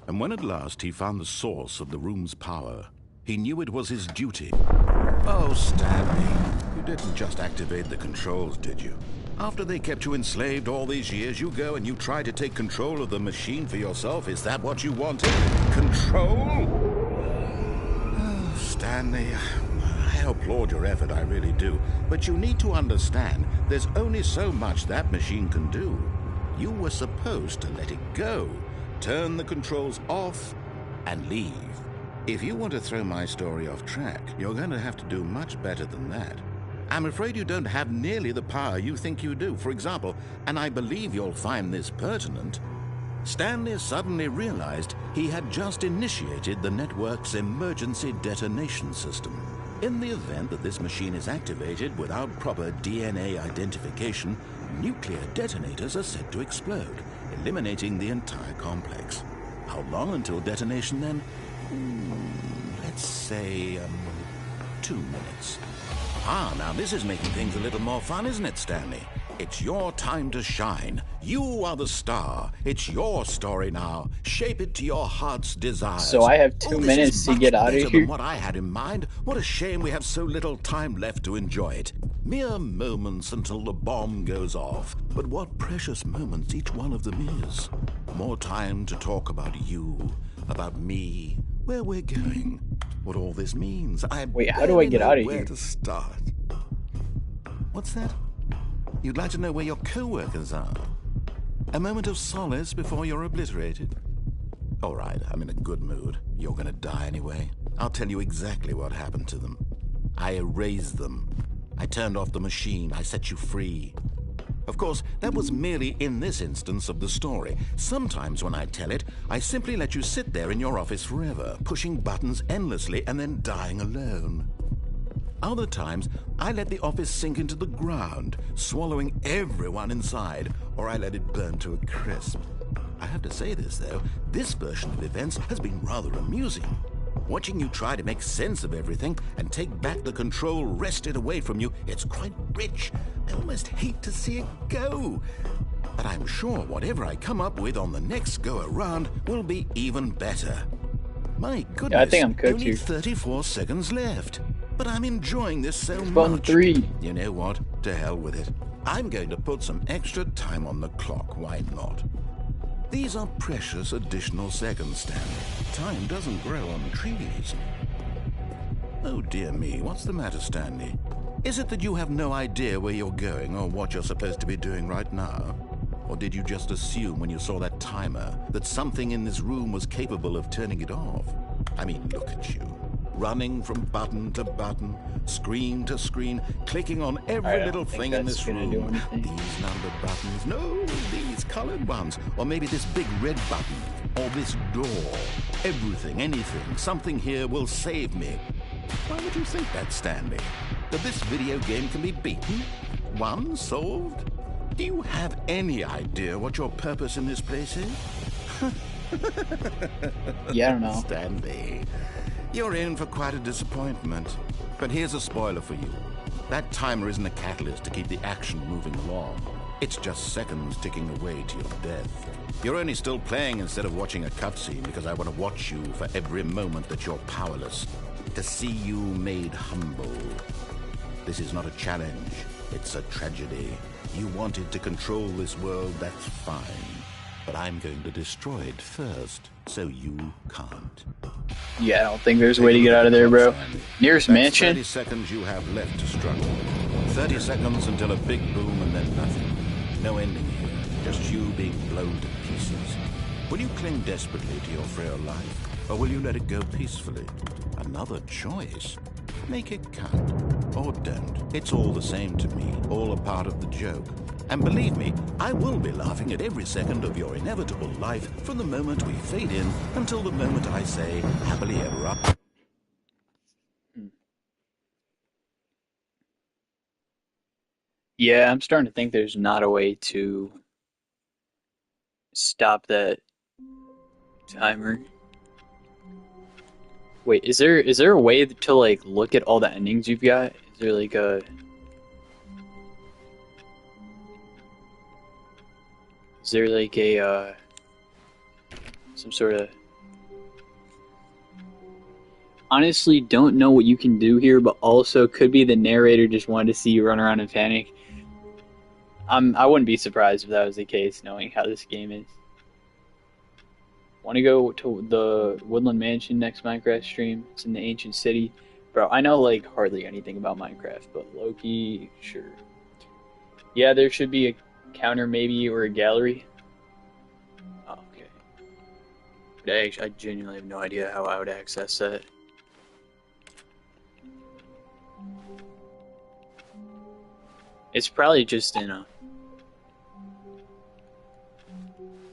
And when at last he found the source of the room's power, he knew it was his duty. Oh, Stanley, you didn't just activate the controls, did you? After they kept you enslaved all these years, you go and you try to take control of the machine for yourself. Is that what you wanted? Control? Oh, Stanley, I applaud your effort, I really do. But you need to understand, there's only so much that machine can do. You were supposed to let it go, turn the controls off, and leave. If you want to throw my story off track, you're going to have to do much better than that. I'm afraid you don't have nearly the power you think you do. For example, and I believe you'll find this pertinent, Stanley suddenly realized he had just initiated the network's emergency detonation system. In the event that this machine is activated without proper DNA identification, nuclear detonators are said to explode, eliminating the entire complex. How long until detonation then? Let's say, 2 minutes. Ah, now this is making things a little more fun, isn't it, Stanley? It's your time to shine. You are the star. It's your story now. Shape it to your heart's desires. So I have 2 this minutes is to much get out better of here. than what I had in mind. What a shame we have so little time left to enjoy it. Mere moments until the bomb goes off. But what precious moments each one of them is. More time to talk about you, about me, where we're going, what all this means. Wait, how do I get out of where here? to start. What's that? You'd like to know where your co-workers are? A moment of solace before you're obliterated? All right, I'm in a good mood. You're gonna die anyway. I'll tell you exactly what happened to them. I erased them. I turned off the machine. I set you free. Of course, that was merely in this instance of the story. Sometimes when I tell it, I simply let you sit there in your office forever, pushing buttons endlessly and then dying alone. Other times, I let the office sink into the ground, swallowing everyone inside, or I let it burn to a crisp. I have to say this, though, this version of events has been rather amusing. Watching you try to make sense of everything and take back the control wrested away from you, it's quite rich. I almost hate to see it go. But I'm sure whatever I come up with on the next go-around will be even better. My goodness, Yeah, I think I'm cooked only here. 34 seconds left. But I'm enjoying this so Button much. 3. You know what? To hell with it. I'm going to put some extra time on the clock. Why not? These are precious additional seconds, Stanley. Time doesn't grow on trees. Oh, dear me. What's the matter, Stanley? Is it that you have no idea where you're going or what you're supposed to be doing right now? Or did you just assume when you saw that timer that something in this room was capable of turning it off? I mean, look at you. Running from button to button, screen to screen, clicking on every little thing in this room. These numbered buttons, no, these colored ones, or maybe this big red button, or this door. Everything, anything, something here will save me. Why would you think that, Stanley? That this video game can be beaten? Won? Solved? Do you have any idea what your purpose in this place is? Yeah, I don't know. Stanley, you're in for quite a disappointment. But here's a spoiler for you. That timer isn't a catalyst to keep the action moving along. It's just seconds ticking away to your death. You're only still playing instead of watching a cutscene because I want to watch you for every moment that you're powerless. To see you made humble. This is not a challenge. It's a tragedy. You wanted to control this world, that's fine. But I'm going to destroy it first, so you can't. Yeah, I don't think there's a way to get out of there, bro. Nearest That's mansion? 30 seconds you have left to struggle. 30 seconds until a big boom and then nothing. No ending here, just you being blown to pieces. Will you cling desperately to your frail life, or will you let it go peacefully? Another choice. Make it count, or don't. It's all the same to me, all a part of the joke. And believe me, I will be laughing at every second of your inevitable life from the moment we fade in until the moment I say, happily ever after. Yeah, I'm starting to think there's not a way to stop that timer. Wait, is there a way to like look at all the endings you've got? Is there like a some sort of honestly don't know what you can do here, but also could be the narrator just wanted to see you run around and panic. I wouldn't be surprised if that was the case, knowing how this game is. Want to go to the Woodland Mansion next Minecraft stream? It's in the ancient city. Bro, I know like hardly anything about Minecraft, but low-key, sure. Yeah, there should be a counter maybe, or a gallery. Oh, okay. But I genuinely have no idea how I would access that. It's probably just in a...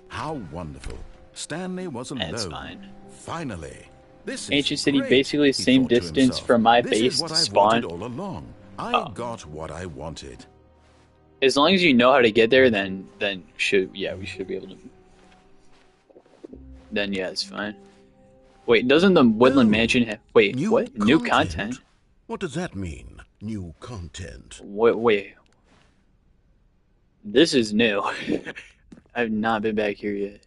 How wonderful. Stanley was alone. That's fine. Finally. This is Ancient City, great, basically the he same thought to distance himself. from my This base is what to I've spawn. wanted all along. I got what I wanted. As long as you know how to get there, then we should be able to. Then yeah, it's fine. Wait, doesn't the Woodland Mansion have? Wait, what? New content? What does that mean? New content. Wait. This is new. I've not been back here yet.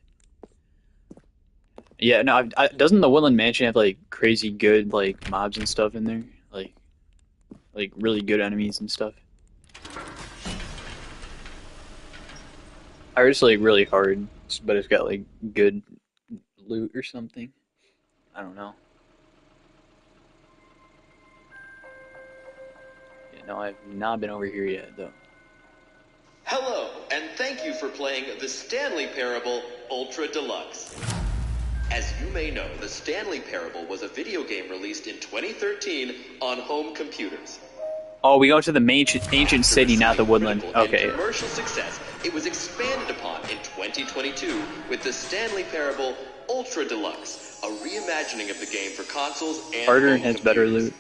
Yeah, no. Doesn't the Woodland Mansion have like crazy good like mobs and stuff in there? Like really good enemies and stuff. I heard it's like really hard, but it's got like good loot or something. I don't know. Yeah, no, I've not been over here yet though. Hello, and thank you for playing the Stanley Parable Ultra Deluxe. As you may know, the Stanley Parable was a video game released in 2013 on home computers. Oh, we go to the ancient city, not the Woodland. Okay. And commercial success, it was expanded upon in 2022 with the Stanley Parable Ultra Deluxe, a reimagining of the game for consoles and Harder home and has computers. better loot.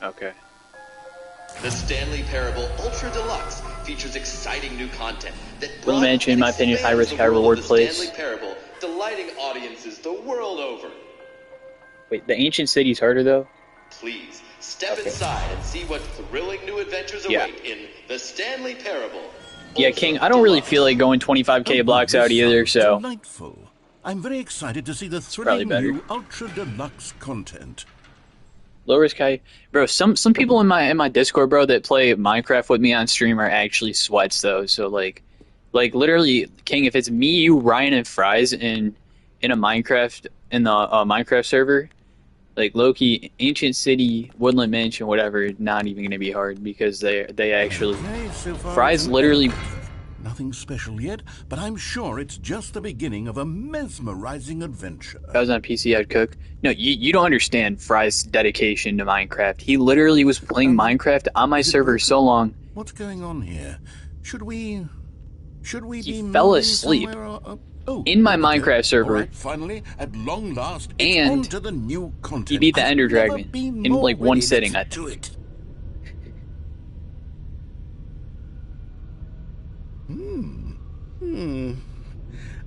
Okay. The Stanley Parable Ultra Deluxe features exciting new content that Will Mansion, in my opinion, high risk, high reward place. Stanley Parable, delighting audiences the world over. Wait, the ancient city's harder though? Please step inside and see what thrilling new adventures await in the Stanley Parable. Yeah, King, I don't really feel like going 25k blocks out either, so Delightful. I'm very excited to see the probably thrilling better. new Ultra Deluxe content. low risk, high. Bro, some people in my Discord, bro, that play Minecraft with me on stream are actually sweats though. So like literally, King, if it's me, you, Ryan, and Fries in a Minecraft Minecraft server, like Loki, Ancient City, Woodland Mansion, whatever, not even gonna be hard because they actually Okay, so far Fries it's an literally. Nothing special yet, but I'm sure it's just the beginning of a mesmerizing adventure. If I was on PC, I'd cook. No, you don't understand Fry's dedication to Minecraft. He literally was playing Minecraft on my server so long. What's going on here? Should we He be fell moving asleep somewhere or- in my okay. Minecraft server. All right, finally, at long last, it's And on to the new content. he beat the I've Ender never Dragon been in, more like, one ready. sitting, Let's I do it.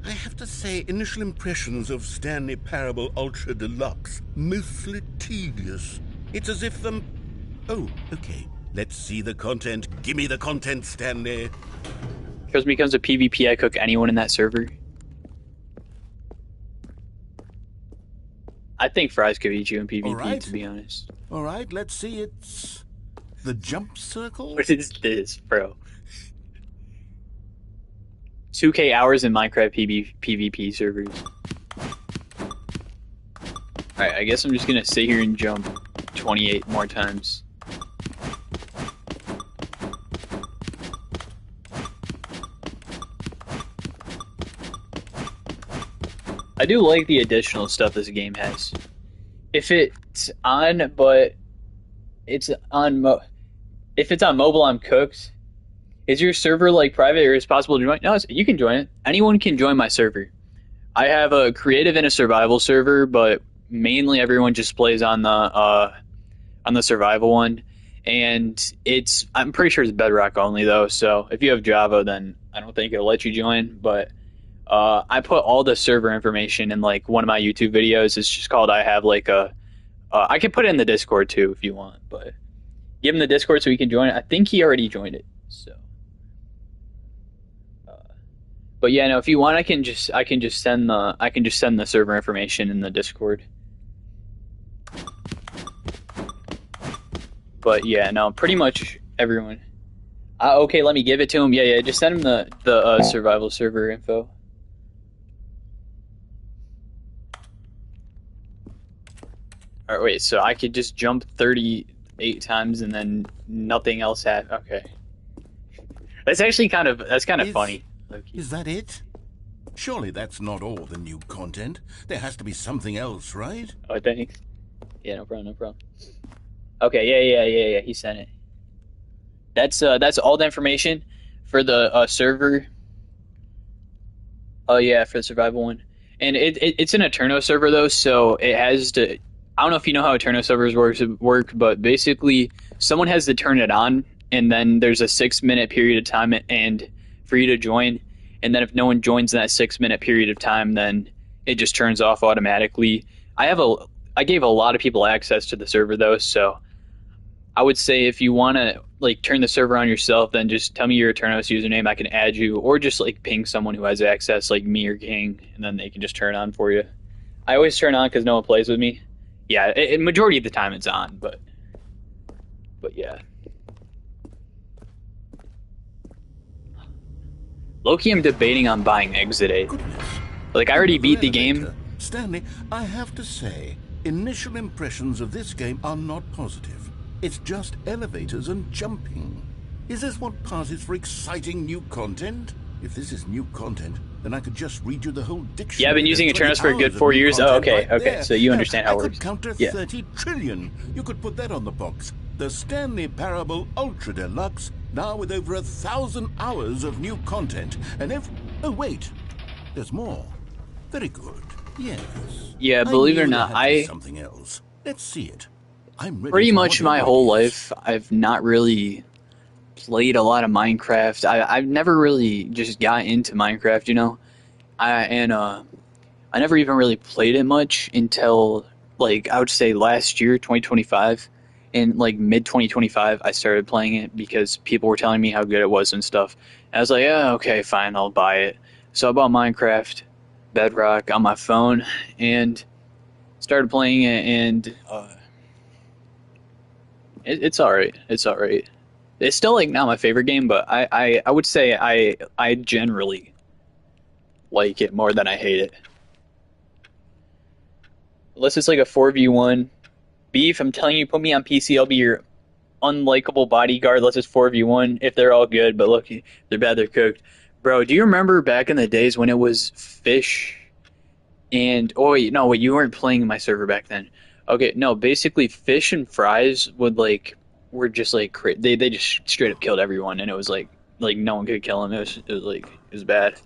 I have to say, initial impressions of Stanley Parable Ultra Deluxe, mostly tedious. It's as if Oh, okay. Let's see the content. Give me the content, Stanley. Because when it comes to PvP, I cook anyone in that server. I think Fries could beat you in PvP, Alright. to be honest. All right, let's see. It's the jump circle. What is this, bro? 2k hours in Minecraft PvP servers. Alright, I guess I'm just gonna sit here and jump 28 more times. I do like the additional stuff this game has. If it's on, if it's on mobile, I'm cooked. Is your server like private or is it possible to join? No, you can join it. Anyone can join my server. I have a creative and a survival server, but mainly everyone just plays on the survival one. And I'm pretty sure it's Bedrock only though. So if you have Java, then I don't think it'll let you join. But I put all the server information in like one of my YouTube videos. It's just called I have like I can put it in the Discord too if you want, but give him the Discord so he can join it. I think he already joined it. So, but yeah, no. If you want, I can just send the server information in the Discord. But yeah, no. Pretty much everyone. Okay, let me give it to him. Yeah. Just send him the survival server info. Alright, wait, so I could just jump 38 times and then nothing else happened. Okay. That's actually kind of funny. Low-key. Is that it? Surely that's not all the new content. There has to be something else, right? Oh, thanks. Yeah, no problem. Okay, yeah, he sent it. That's all the information for the server. Oh yeah, for the survival one. And it's an Eterno server though, so it has to I don't know if you know how Eterno servers work, but basically someone has to turn it on, and then there's a 6-minute period of time and for you to join, and then if no one joins in that 6-minute period of time, then it just turns off automatically. I gave a lot of people access to the server though, so I would say if you want to like turn the server on yourself, then just tell me your Eternos username. I can add you, or just like ping someone who has access, like me or King, and then they can just turn it on for you. I always turn on because no one plays with me. Yeah, majority of the time it's on, but yeah. Low-key, I'm debating on buying Exit 8. Goodness. Like, I already beat the game. Stanley, I have to say, initial impressions of this game are not positive. It's just elevators and jumping. Is this what passes for exciting new content? If this is new content, then I could just read you the whole dictionary. Yeah, I've been using Eternos for a good 4 years. Oh, okay, okay. So you understand how it works. I could count to 30 trillion. You could put that on the box. The Stanley Parable Ultra Deluxe, now with over 1,000 hours of new content. And oh, wait. There's more. Very good. Yes. Yeah, believe it or not, something else. Let's see it. I'm ready pretty for much my whole life, I've not really played a lot of Minecraft. I've never really just got into Minecraft, you know. I never even really played it much until, like, I would say last year, 2025. In, like, mid-2025, I started playing it because people were telling me how good it was and stuff. And I was like, oh, okay, fine, I'll buy it. So I bought Minecraft Bedrock on my phone and started playing it, and it's alright. It's alright. It's still, like, not my favorite game, but I would say I generally like it more than I hate it. Unless it's like a 4v1. Beef, I'm telling you, put me on PC, I'll be your unlikable bodyguard. Unless it's 4v1, if they're all good, but look, if they're bad, they're cooked. Bro, do you remember back in the days when it was Fish and... Oh, wait, no, wait, you weren't playing my server back then. Okay, no, basically Fish and Fries would, like... were just like they just straight up killed everyone, and it was like no one could kill him. It was bad.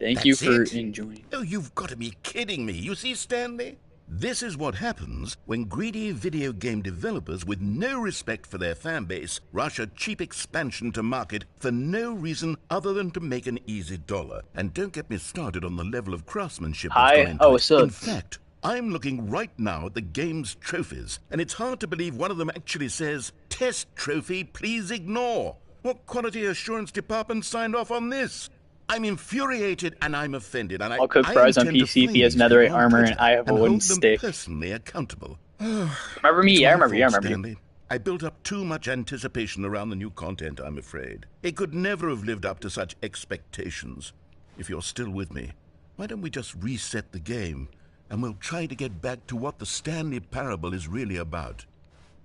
Thank you for enjoying. Oh, you've got to be kidding me. You see, Stanley? This is what happens when greedy video game developers with no respect for their fan base rush a cheap expansion to market for no reason other than to make an easy dollar. And don't get me started on the level of craftsmanship that's gone into what's up? In fact, I'm looking right now at the game's trophies, and it's hard to believe one of them actually says, "Test trophy, please ignore." What quality assurance department signed off on this? I'm infuriated and I'm offended, and I'll cook Fries on PC if he has netherite armor and I have a wooden stick. Personally accountable. Remember me? Yeah, I remember you. I remember you. I built up too much anticipation around the new content, I'm afraid. It could never have lived up to such expectations. If you're still with me, why don't we just reset the game, and we'll try to get back to what the Stanley Parable is really about.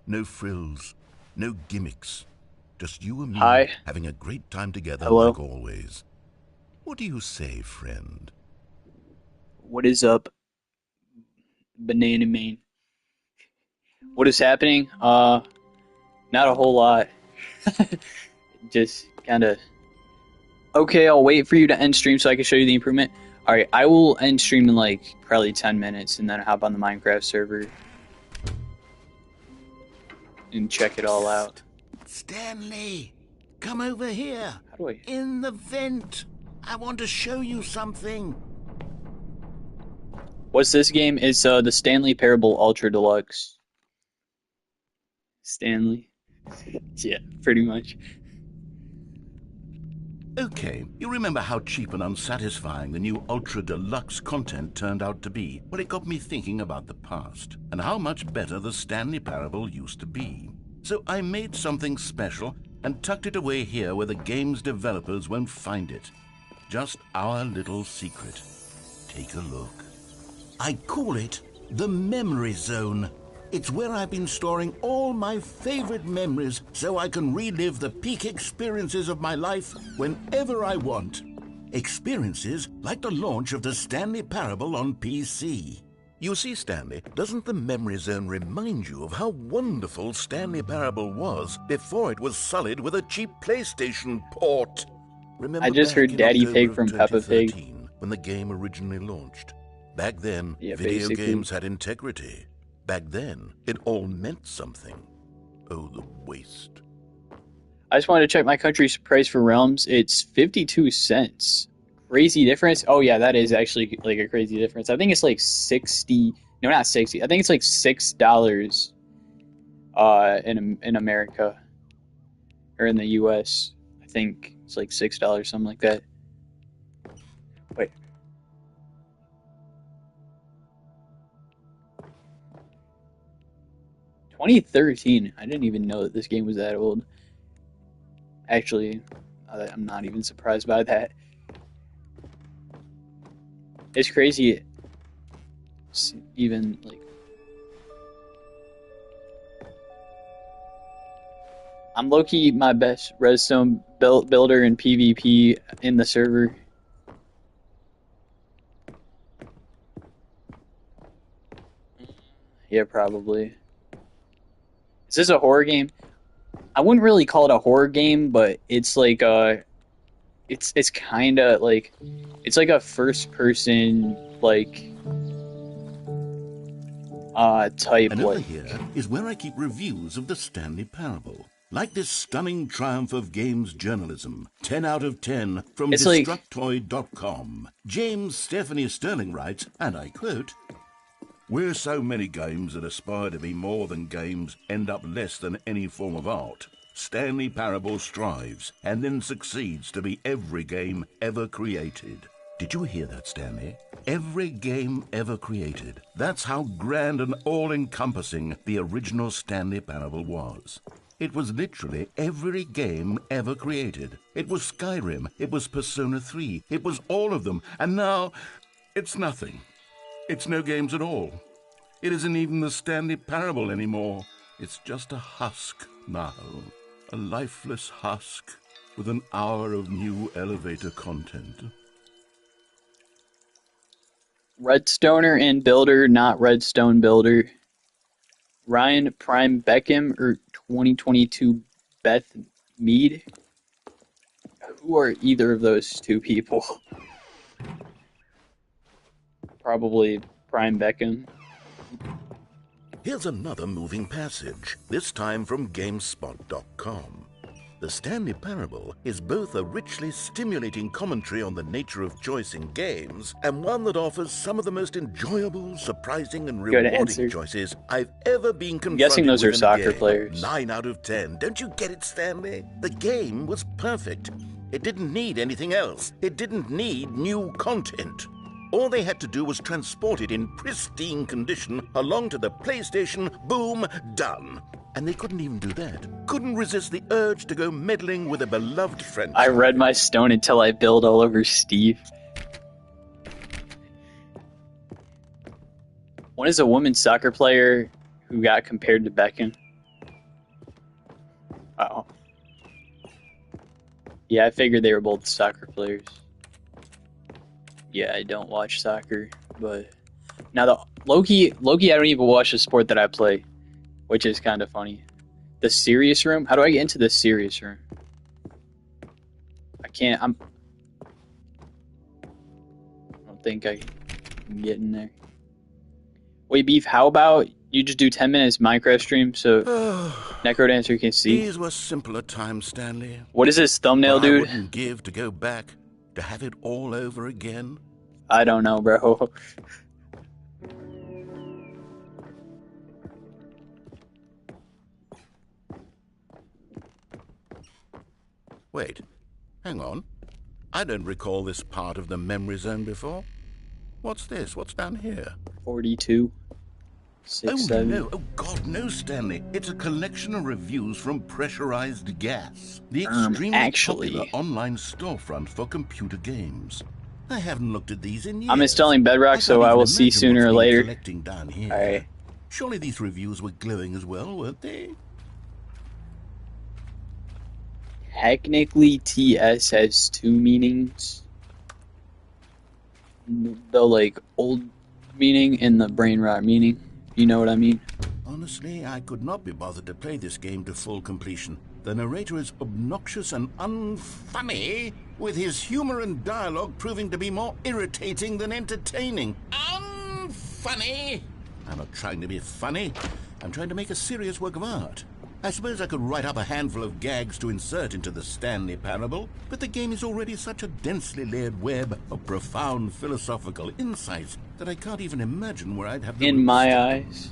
No frills, no gimmicks. Just you and me having a great time together like always. What do you say, friend? What is up, Banana Man? What is happening? Not a whole lot. Just kind of... Okay, I'll wait for you to end stream so I can show you the improvement. Alright, I will end stream in like probably 10 minutes and then hop on the Minecraft server and check it all out. Stanley, come over here. How do I... In the vent. I want to show you something. What's this game? It's the Stanley Parable Ultra Deluxe. Stanley. Yeah, pretty much. Okay, you remember how cheap and unsatisfying the new Ultra Deluxe content turned out to be? Well, it got me thinking about the past and how much better the Stanley Parable used to be. So I made something special and tucked it away here where the game's developers won't find it. Just our little secret. Take a look. I call it the Memory Zone. It's where I've been storing all my favorite memories so I can relive the peak experiences of my life whenever I want. Experiences like the launch of the Stanley Parable on PC. You see, Stanley, doesn't the Memory Zone remind you of how wonderful Stanley Parable was before it was sullied with a cheap PlayStation port? Remember I just heard Daddy Pig from Peppa Pig. When the game originally launched. Back then, Yeah, video basically. games had integrity. Back then, it all meant something. Oh, the waste. I just wanted to check my country's price for realms. It's 52 cents. Crazy difference. Oh yeah, that is actually like a crazy difference. I think it's like 60. No, not 60. I think it's like $6 in America or in the US. I think it's like $6, something like that. Wait. "2013. I didn't even know that this game was that old. Actually, I'm not even surprised by that. It's crazy. It's even like I'm low-key my best redstone builder in PvP in the server. Yeah, probably. Is this a horror game? I wouldn't really call it a horror game, but it's like it's kind of like it's like a first person like type And over like here is where I keep reviews of the Stanley Parable. Like this stunning triumph of games journalism. 10 out of 10 from It's like- Destructoid.com. James Stephanie Sterling writes, and I quote, "Where so many games that aspire to be more than games end up less than any form of art, Stanley Parable strives and then succeeds to be every game ever created." Did you hear that, Stanley? Every game ever created. That's how grand and all-encompassing the original Stanley Parable was. It was literally every game ever created. It was Skyrim. It was Persona 3. It was all of them. And now, it's nothing. It's no games at all. It isn't even the Stanley Parable anymore. It's just a husk now. A lifeless husk with an hour of new elevator content. Redstoner and Builder, not Redstone Builder. Ryan Prime Beckham or 2022 Beth Mead. Who are either of those two people? Probably Prime Beckham. Here's another moving passage, this time from GameSpot.com. The Stanley Parable is both a richly stimulating commentary on the nature of choice in games and one that offers some of the most enjoyable, surprising, and Good rewarding answer. choices I've ever been confronted guessing those with are in a soccer game. players. 9 out of 10. Don't you get it, Stanley? The game was perfect. It didn't need anything else. It didn't need new content. All they had to do was transport it in pristine condition along to the PlayStation, boom, done. And they couldn't even do that. Couldn't resist the urge to go meddling with a beloved friend. I read my stone until I build all over Steve. One is a women's soccer player who got compared to Beckham. Oh. Yeah, I figured they were both soccer players. Yeah, I don't watch soccer, but now the Loki, I don't even watch the sport that I play, which is kind of funny. The serious room? How do I get into the serious room? I can't. I don't think I can get in there. Wait, Beef, how about you just do 10 minutes Minecraft stream so Necrodancer can see? These were simpler times, Stanley. What is this thumbnail, What I dude? wouldn't give to go back, to have it all over again. I don't know, bro. Wait, hang on. I don't recall this part of the memory zone before. What's this? What's down here? 42. 6, No. Oh, God, no, Stanley. It's a collection of reviews from Pressurized Gas, the extremely actually- popular online storefront for computer games. I haven't looked at these in years. I'm installing Bedrock, so I will see sooner or later. Collecting down here. Alright. Surely these reviews were glowing as well, weren't they? Technically, TS has two meanings. The, like, old meaning and the brain rot meaning. You know what I mean? Honestly, I could not be bothered to play this game to full completion. The narrator is obnoxious and unfunny, with his humor and dialogue proving to be more irritating than entertaining. funny. I'm not trying to be funny. I'm trying to make a serious work of art. I suppose I could write up a handful of gags to insert into the Stanley Parable, but the game is already such a densely layered web of profound philosophical insights that I can't even imagine where I'd have the In my eyes.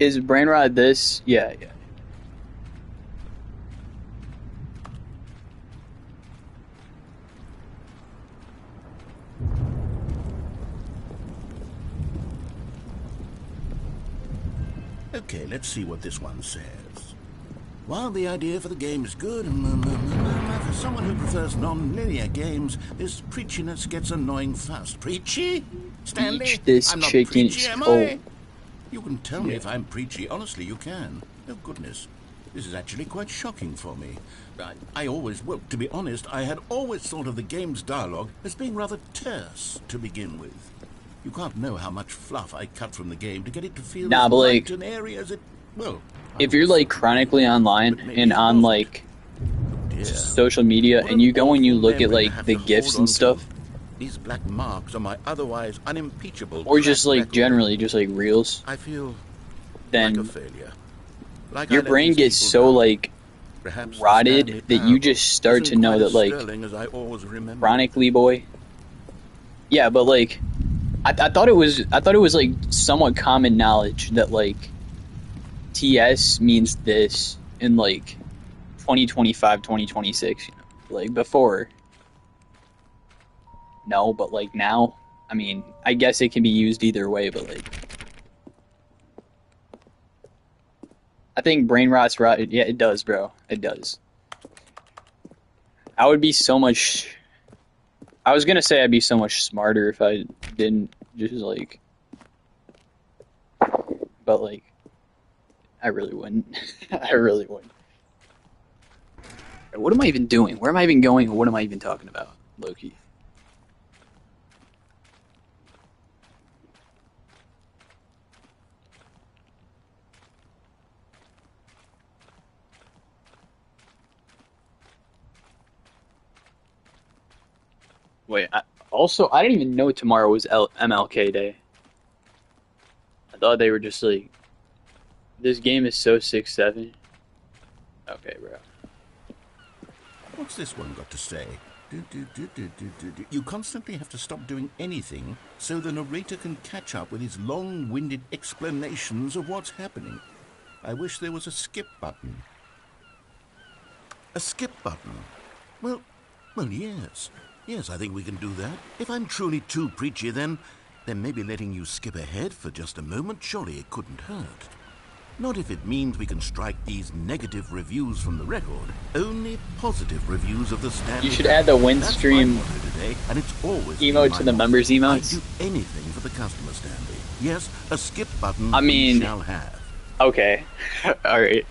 Is Brainrot this? Yeah. Okay, let's see what this one says. While the idea for the game is good, for someone who prefers non-linear games, this preachiness gets annoying fast. Preachy? Stanley? Eat this I'm not chicken preachy, am skull. I? You can tell me if I'm preachy. Honestly, you can. Oh, goodness. This is actually quite shocking for me. Well, to be honest, I had always thought of the game's dialogue as being rather terse to begin with. You can't know how much fluff I cut from the game to get it to feel as light and airy as it... Well... If you're, like, chronically online and on, like, social media, and you go and you look at, like, the GIFs and stuff... These black marks are my otherwise unimpeachable... Or just, like, generally, just, like, reels. I feel then like a failure. Like your brain gets so, like, rotted that you just start to know that, like, chronically, boy... Yeah, but, like... I thought it was like somewhat common knowledge that like TS means this in like 2025, 2026, you know, like before. No, but like now, I mean, I guess it can be used either way, but like I think brain rot's rot. Yeah, it does, bro. It does. I would be so much. I was gonna say I'd be so much smarter if I didn't just like, but like, I really wouldn't. I really wouldn't. What am I even doing? Where am I even going? What am I even talking about, Loki? Wait, I didn't even know tomorrow was MLK Day. I thought they were just like, this game is so 6-7. Okay, bro. What's this one got to say? You constantly have to stop doing anything so the narrator can catch up with his long-winded explanations of what's happening. I wish there was a skip button. A skip button? Well, yes. Yes, I think we can do that. If I'm truly too preachy, then maybe letting you skip ahead for just a moment, surely it couldn't hurt. Not if it means we can strike these negative reviews from the record. Only positive reviews of the Stanley. You should add the Windstream today, and it's always emote to the members' emotes. I'd do anything for the customer, Stanley. Yes, a skip button I mean, we shall have. Okay. Alright.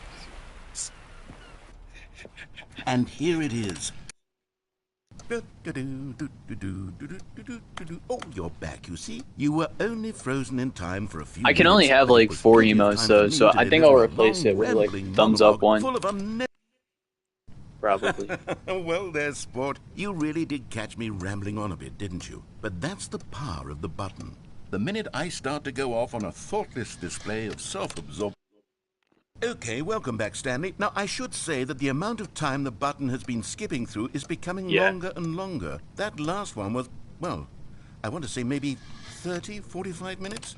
And here it is. Oh, you're back, you see? You were only frozen in time for a few I can only have like 4 emotes though, so I think I'll replace it with like thumbs up one. Probably. Well, there's sport. You really did catch me rambling on a bit, didn't you? But that's the power of the button. The minute I start to go off on a thoughtless display of self-absorption... Okay, welcome back, Stanley. Now, I should say that the amount of time the button has been skipping through is becoming longer and longer. That last one was, well, I want to say maybe 30, 45 minutes?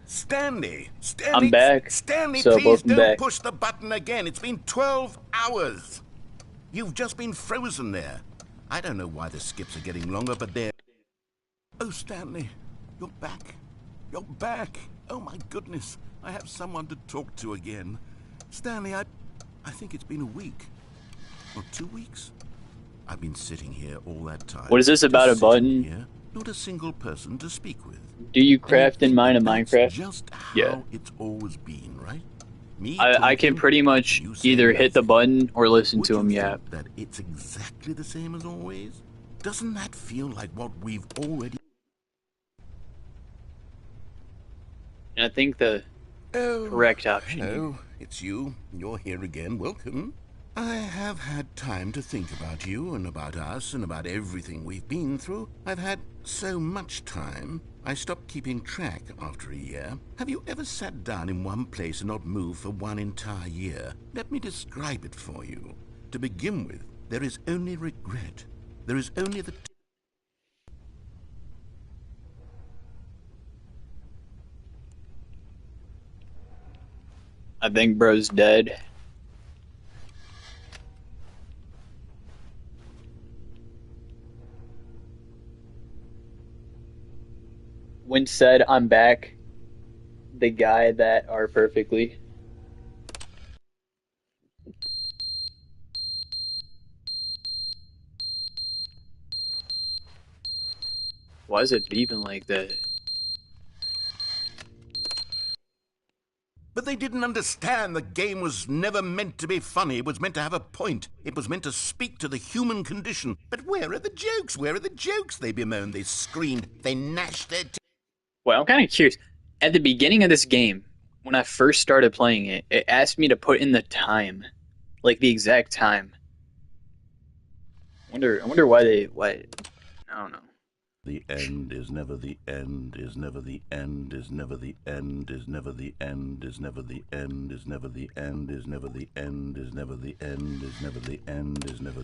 Stanley! I'm back. Stanley, so please don't back. push the button again. It's been 12 hours. You've just been frozen there. I don't know why the skips are getting longer, but they're... Oh, Stanley, you're back. You're back. Oh, my goodness. I have someone to talk to again. Stanley, I think it's been a week. Or 2 weeks. I've been sitting here all that time. What is this about a button? Here, not a single person to speak with. Do you craft in mine a Minecraft? Just how it's always been, right? I can pretty much either hit the button or listen to him yap. That it's exactly the same as always? Doesn't that feel like what we've already... And I think the correct option. Hello, it's you. You're here again. Welcome. I have had time to think about you and about us and about everything we've been through. I've had so much time, I stopped keeping track after a year. Have you ever sat down in one place and not moved for one entire year? Let me describe it for you. To begin with, there is only regret. There is only the... I think bro's dead. When said I'm back, the guy that are perfectly. Why is it beeping like that? But they didn't understand the game was never meant to be funny. It was meant to have a point. It was meant to speak to the human condition. But where are the jokes? Where are the jokes? They bemoaned, they screamed, they gnashed their teeth. Well, I'm kind of curious. At the beginning of this game, when I first started playing it, it asked me to put in the time, like the exact time. I wonder why. I don't know. The end is never the end, is never the end, is never the end, is never the end, is never the end, is never the end, is never the end, is never the end, is never the end, is never.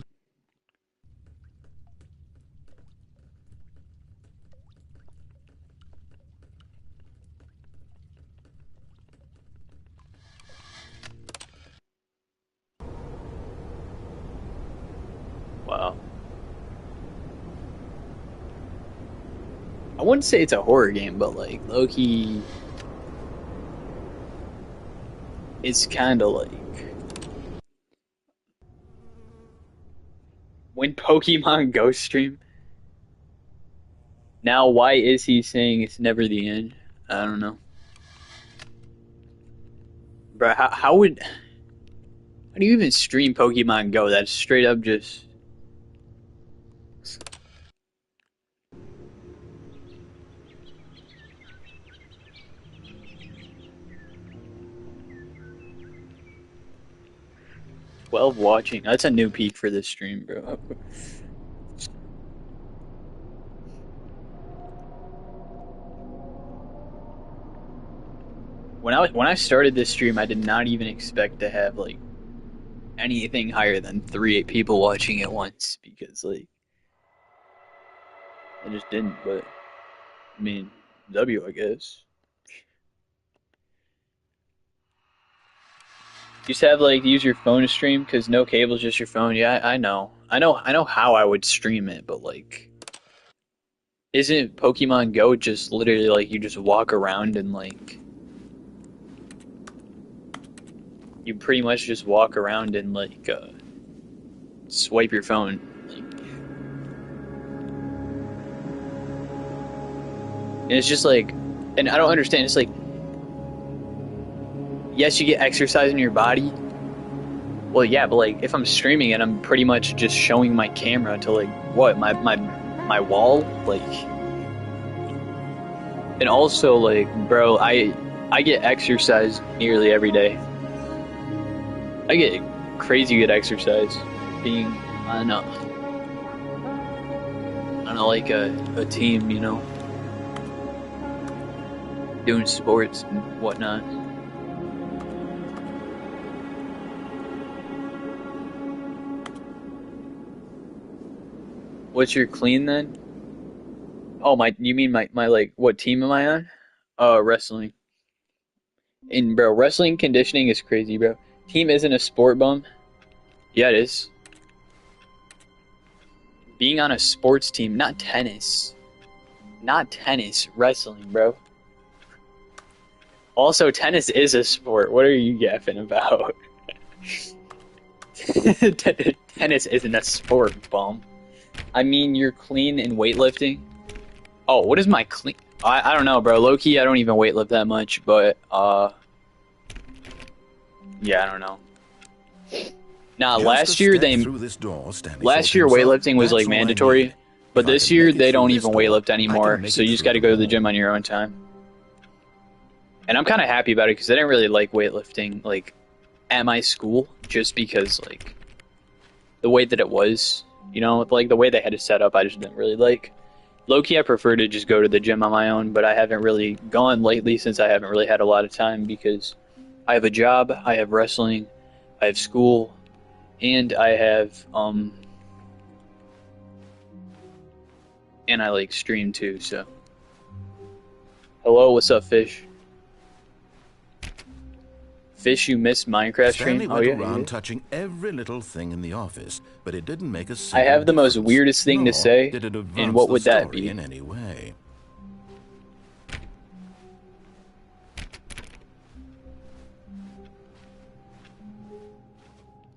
Wow. I wouldn't say it's a horror game, but like low-key, it's kind of like when Pokemon Go stream. Now, why is he saying it's never the end? I don't know. Bro, how do you even stream Pokemon Go? That's straight up just... 12 watching. That's a new peak for this stream, bro. When I started this stream, I did not even expect to have like anything higher than 3 people watching at once, because like I just didn't. But I mean, W, I guess. You used to have like use your phone to stream because no cable's just your phone. Yeah, I know. I know how I would stream it, but like, isn't Pokemon Go just literally like you just walk around and like you pretty much just walk around and like swipe your phone, like, and it's just like, and I don't understand. It's like, yes, you get exercise in your body. Well, yeah, but like if I'm streaming it, I'm pretty much just showing my camera to like what my wall, like, and also like, bro, I get exercise nearly every day. I get crazy good exercise being on like a team, you know, doing sports and whatnot. What's your clean then? Oh, you mean my like, what team am I on? Wrestling. And bro, wrestling conditioning is crazy, bro. Team isn't a sport, bum. Yeah, it is. Being on a sports team, not tennis. Not tennis, wrestling, bro. Also, tennis is a sport. What are you yapping about? Tennis isn't a sport, bum. I mean, you're clean in weightlifting. Oh, what is my clean? I don't know, bro. Low key, I don't even weightlift that much, but yeah, I don't know. Nah, last year weightlifting was like mandatory, but this year they don't even weightlift anymore. So you just got to go to the gym on your own time. And I'm kind of happy about it because I didn't really like weightlifting like at my school, just because like the way that it was. You know, like the way they had it set up, I just didn't really like. Low-key, I prefer to just go to the gym on my own, but I haven't really gone lately since I haven't really had a lot of time because I have a job, I have wrestling, I have school, and I have, and I like stream too, so. Hello, what's up, Fish? Fish, you missed Minecraft stream? Stanley Oh went yeah. around touching every little thing in the office, but it didn't make a I single have the most difference, weirdest thing to nor say, did it and advance what the would that story be? in any way.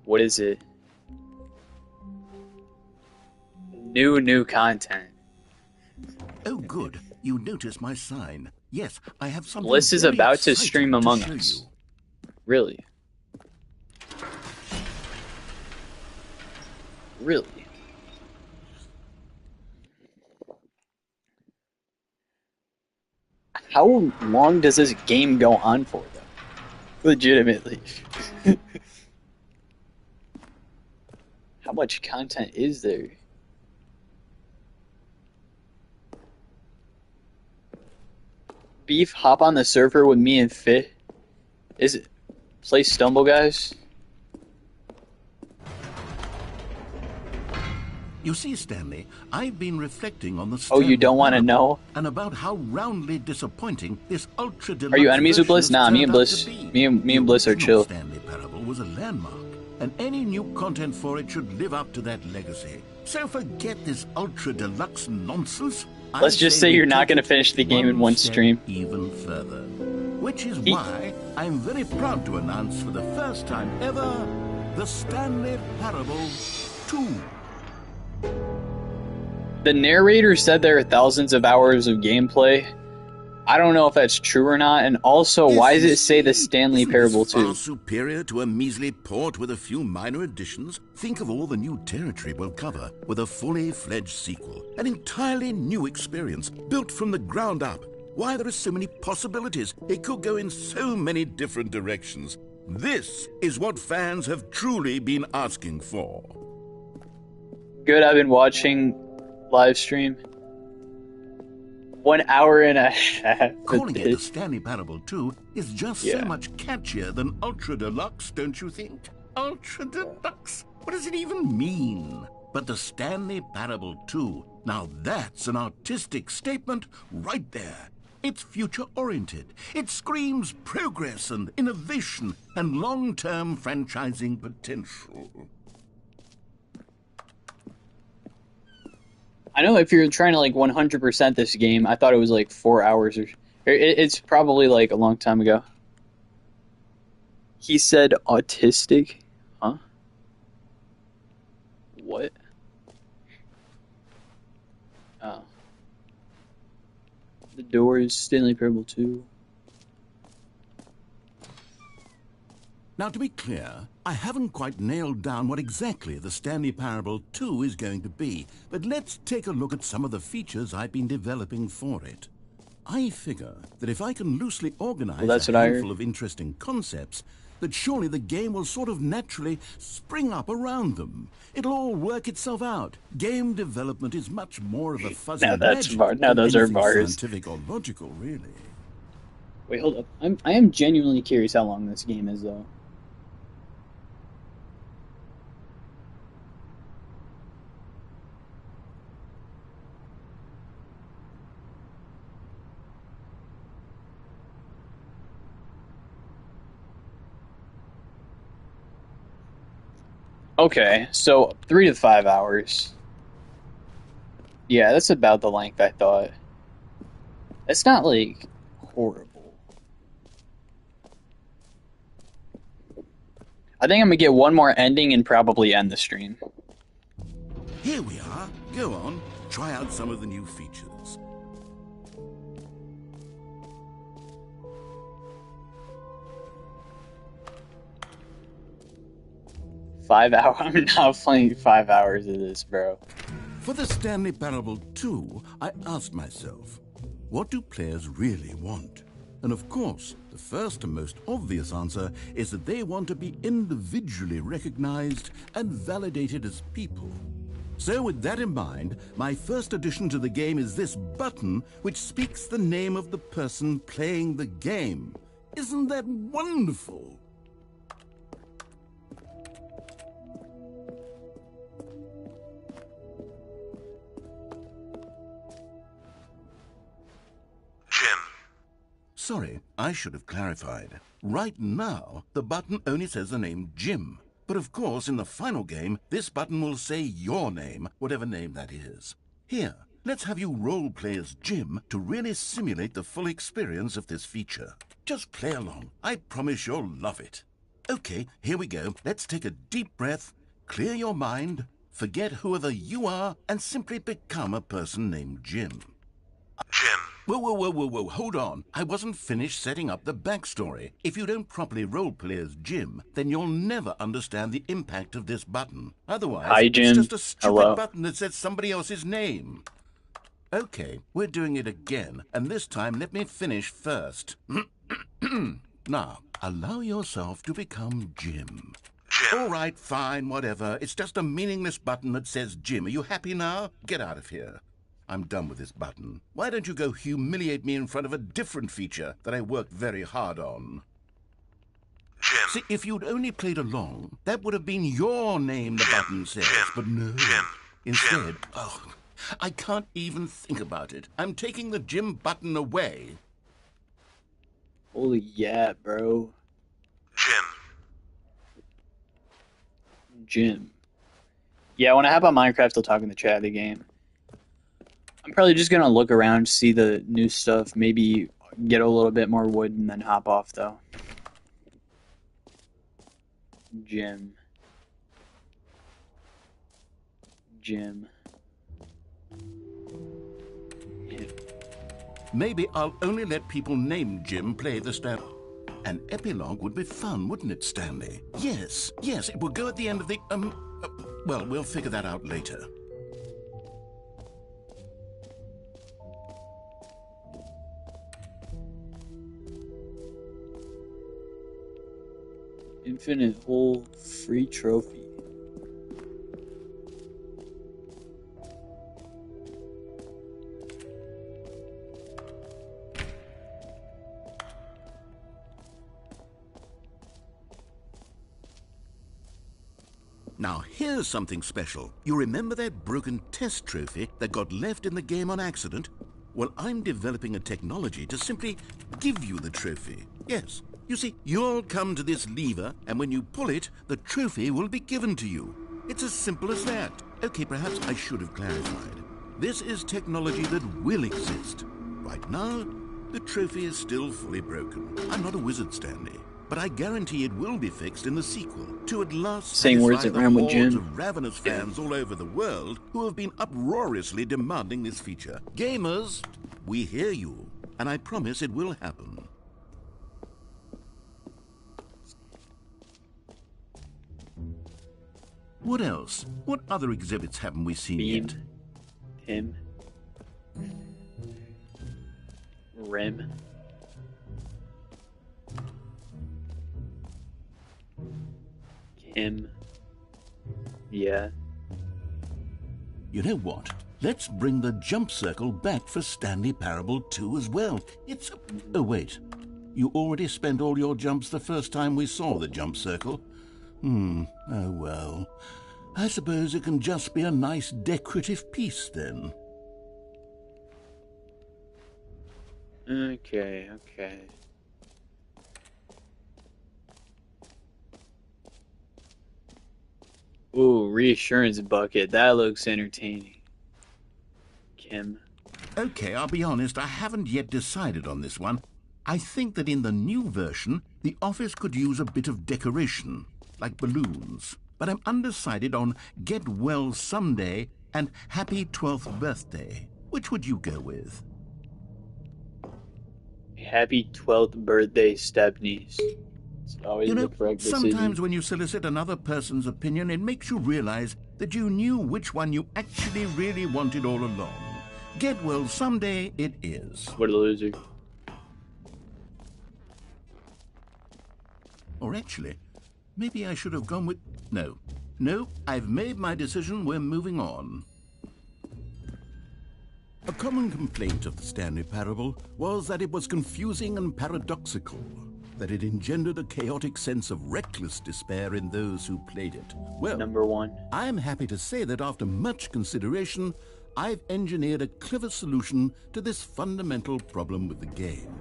What is it? New content. Oh, good. You noticed my sign. Yes, I have something Bliss is very about to exciting stream Among show Us. you. Really? Really? How long does this game go on for, though? Legitimately. How much content is there? Beef, hop on the server with me and Fit. Is it play Stumble, guys? You see, Stanley, I've been reflecting on the Oh, you Stanley don't want to Parable know? and about how roundly disappointing this ultra deluxe Are you enemies with version Bliss? has Nah, me and turned out Bliss, to be. me and Bliss are The chill. original Stanley Parable was a landmark, and any new content for it should live up to that legacy. So forget this ultra deluxe nonsense. Let's just say we you're not take gonna it finish the game in one step stream. even further. Which is why I'm very proud to announce for the first time ever the Stanley Parable 2. The narrator said there are thousands of hours of gameplay. I don't know if that's true or not, and also, why does it say the Stanley Isn't Parable this far 2? superior to a measly port with a few minor additions? Think of all the new territory we'll cover with a fully fledged sequel. An entirely new experience, built from the ground up. Why, there are so many possibilities. It could go in so many different directions. This is what fans have truly been asking for. Good, I've been watching live stream. 1 hour and a half. Calling it the Stanley Parable 2 is just so Yeah. much catchier than Ultra Deluxe, don't you think? Ultra Deluxe? What does it even mean? But the Stanley Parable 2, now that's an artistic statement right there. It's future-oriented. It screams progress and innovation and long-term franchising potential. I know if you're trying to like 100% this game, I thought it was like 4 hours or it's probably like a long time ago. He said autistic? Huh? What? Oh. The Doors, Stanley Parable 2. Now, to be clear, I haven't quite nailed down what exactly the Stanley Parable 2 is going to be, but let's take a look at some of the features I've been developing for it. I figure that if I can loosely organize That's a what I heard. handful of interesting concepts, that surely the game will sort of naturally spring up around them. It'll all work itself out. Game development is much more of a fuzzy Now that's magic bar- now than those are anything bars. scientific or logical, really. Wait, hold up. I am genuinely curious how long this game is, though. Okay, so 3 to 5 hours. Yeah, that's about the length I thought. It's not, like, horrible. I think I'm gonna get one more ending and probably end the stream. Here we are. Go on, try out some of the new features. 5 hours. I'm not playing 5 hours of this, bro. For the Stanley Parable 2, I asked myself, what do players really want? And of course, the first and most obvious answer is that they want to be individually recognized and validated as people. So with that in mind, my first addition to the game is this button which speaks the name of the person playing the game. Isn't that wonderful? Jim. Sorry, I should have clarified. Right now, the button only says the name Jim. But of course, in the final game, this button will say your name, whatever name that is. Here, let's have you role-play as Jim to really simulate the full experience of this feature. Just play along. I promise you'll love it. Okay, here we go. Let's take a deep breath, clear your mind, forget whoever you are, and simply become a person named Jim. Jim. Whoa, hold on. I wasn't finished setting up the backstory. If you don't properly roleplay as Jim, then you'll never understand the impact of this button. Otherwise, Hi, Jim. it's just a stupid Hello. button that says somebody else's name. Okay, we're doing it again, and this time let me finish first. Now, allow yourself to become Jim. Jim. All right, fine, whatever. It's just a meaningless button that says Jim. Are you happy now? Get out of here. I'm done with this button. Why don't you go humiliate me in front of a different feature that I worked very hard on? Jim. See, if you'd only played along, that would have been your name the button says, but no. Jim. Instead, oh, I can't even think about it. I'm taking the Jim button away. Holy yeah, bro. Jim. Jim. Yeah, when I hop on Minecraft, I'll talk in the chat of the game. I'm probably just gonna look around, see the new stuff, maybe get a little bit more wood, and then hop off, though. Jim. Jim. Maybe I'll only let people named Jim play the stat. An epilogue would be fun, wouldn't it, Stanley? Yes, it will go at the end of the, well, we'll figure that out later. Infinite hole free trophy. Now, here's something special. You remember that broken test trophy that got left in the game on accident? Well, I'm developing a technology to simply give you the trophy. Yes. You see, you'll come to this lever, and when you pull it, the trophy will be given to you. It's as simple as that. Okay, perhaps I should have clarified. This is technology that will exist. Right now, the trophy is still fully broken. I'm not a wizard, Stanley, but I guarantee it will be fixed in the sequel to at last Saying words satisfy that rhyme the with hordes Jim. of ravenous fans all over the world who have been uproariously demanding this feature. Gamers, we hear you, and I promise it will happen. What else? What other exhibits haven't we seen Beam. yet? Him. Rim. Him. Yeah. You know what? Let's bring the jump circle back for Stanley Parable 2 as well. It's... Oh, wait. You already spent all your jumps the first time we saw the jump circle? Oh well. I suppose it can just be a nice decorative piece then. Okay. Ooh, reassurance bucket. That looks entertaining. Kim. Okay, I'll be honest, I haven't yet decided on this one. I think that in the new version, the office could use a bit of decoration, like balloons. But I'm undecided on Get Well Someday and Happy 12th Birthday. Which would you go with? Happy 12th birthday, Stepnies. It's always You know, the correct decision. sometimes when you solicit another person's opinion, it makes you realize that you knew which one you actually really wanted all along. Get Well Someday it is. What a loser. Or actually, maybe I should have gone with... No. No, I've made my decision. We're moving on. A common complaint of the Stanley Parable was that it was confusing and paradoxical, that it engendered a chaotic sense of reckless despair in those who played it. Well, Number one. I'm happy to say that after much consideration, I've engineered a clever solution to this fundamental problem with the game.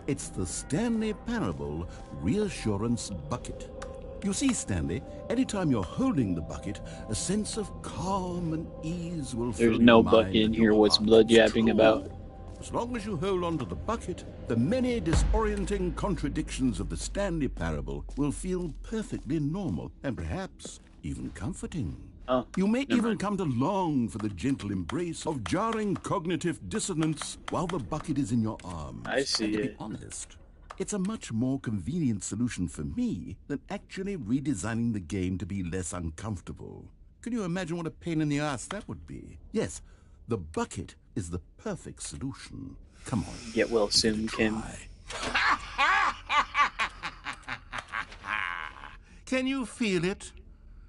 It's the Stanley Parable Reassurance Bucket. You see, Stanley, anytime you're holding the bucket, a sense of calm and ease will fill There's no your mind bucket in and here. your What's heart. blood It's yapping true. about? As long as you hold on to the bucket, the many disorienting contradictions of the Stanley Parable will feel perfectly normal and perhaps even comforting. Oh, You may never even mind. come to long for the gentle embrace of jarring cognitive dissonance while the bucket is in your arms. I see And to it. be honest, it's a much more convenient solution for me than actually redesigning the game to be less uncomfortable. Can you imagine what a pain in the ass that would be? Yes, the bucket is the perfect solution. Come on. Get well soon, Kim. Can you feel it?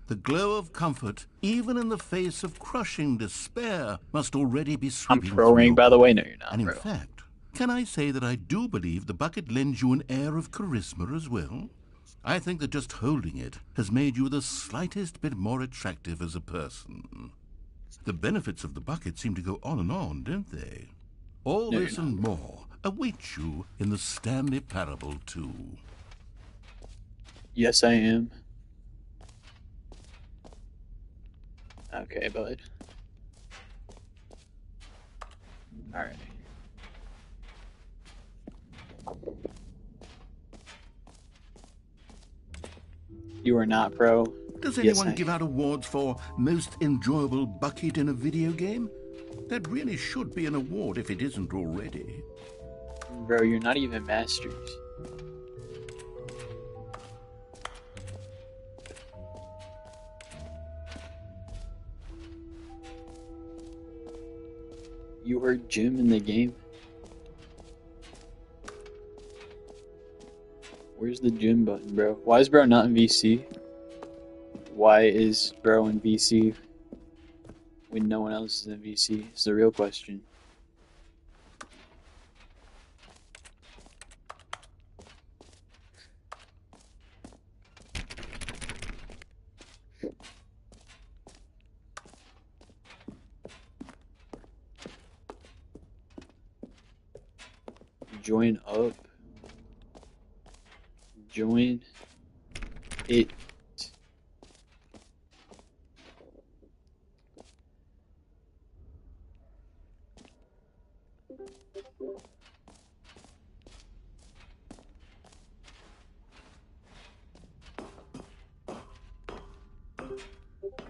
The glow of comfort, even in the face of crushing despair, must already be I'm sweeping pro through rank, your by the way. body. No, you're not, And in bro. fact, can I say that I do believe the bucket lends you an air of charisma as well? I think that just holding it has made you the slightest bit more attractive as a person. The benefits of the bucket seem to go on, don't they? All No, this you're and more await you in the Stanley Parable 2. Yes, I am. Okay, bud. Alright. You are not pro. Does Yes, anyone I give am. out awards for most enjoyable bucket in a video game? That really should be an award if it isn't already. Bro, you're not even masters. You heard Jim in the game? Where's the gym button, bro? Why is bro not in VC? Why is bro in VC when no one else is in VC? It's the real question. Join up. Join it.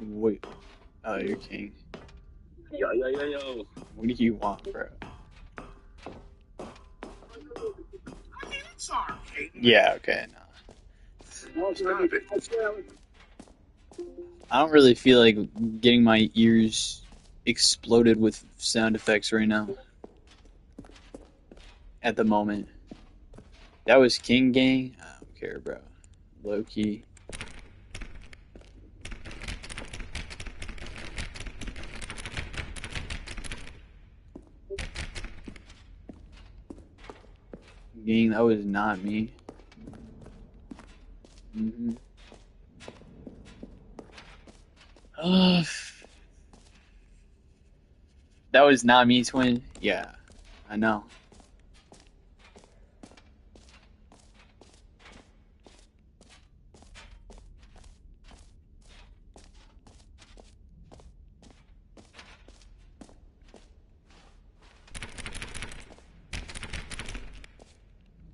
Wait. Oh, you're king. Yo. What do you want, bro? Yeah, okay, no. I don't really feel like getting my ears exploded with sound effects right now. At the moment. That was King Gang? I don't care, bro. Low key. Gang, that was not me. That was not me, twin. Yeah, I know.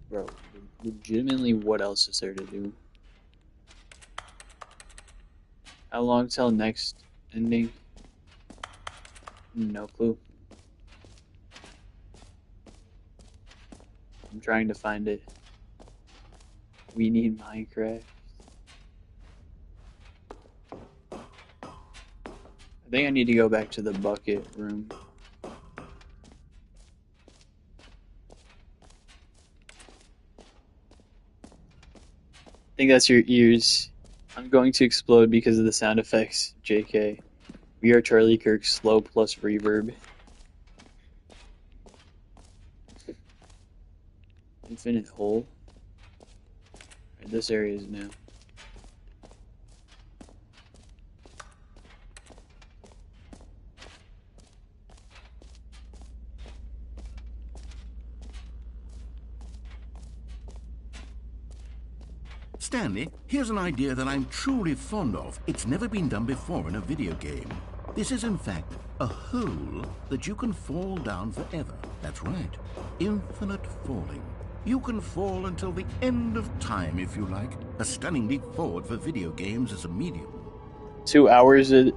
Bro, legitimately, what else is there to do? How long till next ending? No clue. I'm trying to find it. We need Minecraft. I think I need to go back to the bucket room. I think that's your ears. I'm going to explode because of the sound effects, JK. We are Charlie Kirk, slow plus reverb. Infinite hole. Right, this area is new. Stanley, here's an idea that I'm truly fond of. It's never been done before in a video game. This is, in fact, a hole that you can fall down forever. That's right. Infinite falling. You can fall until the end of time, if you like. A stunning leap forward for video games as a medium. 2 hours of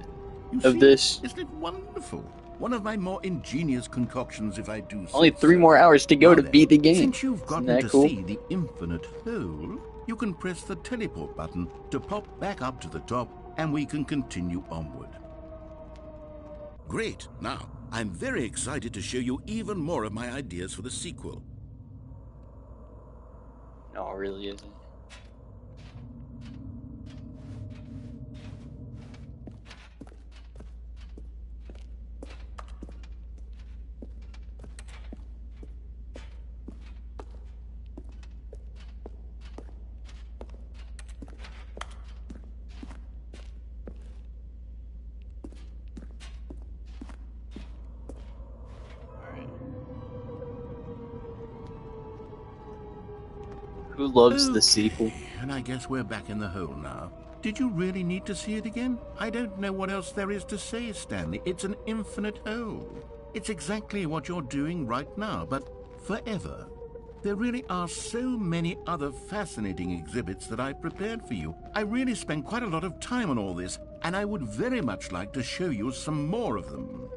this. Isn't it wonderful? One of my more ingenious concoctions, if I do say Only 3 so. more hours to go Now to then, beat the game. Since you've gotten Isn't to that cool? see the infinite hole, you can press the teleport button to pop back up to the top, and we can continue onward. Great. Now, I'm very excited to show you even more of my ideas for the sequel. No, it really isn't. Who loves the sequel? And I guess we're back in the hole now. Did you really need to see it again? I don't know what else there is to say, Stanley. It's an infinite hole. It's exactly what you're doing right now, but forever. There really are so many other fascinating exhibits that I've prepared for you. I really spent quite a lot of time on all this, and I would very much like to show you some more of them.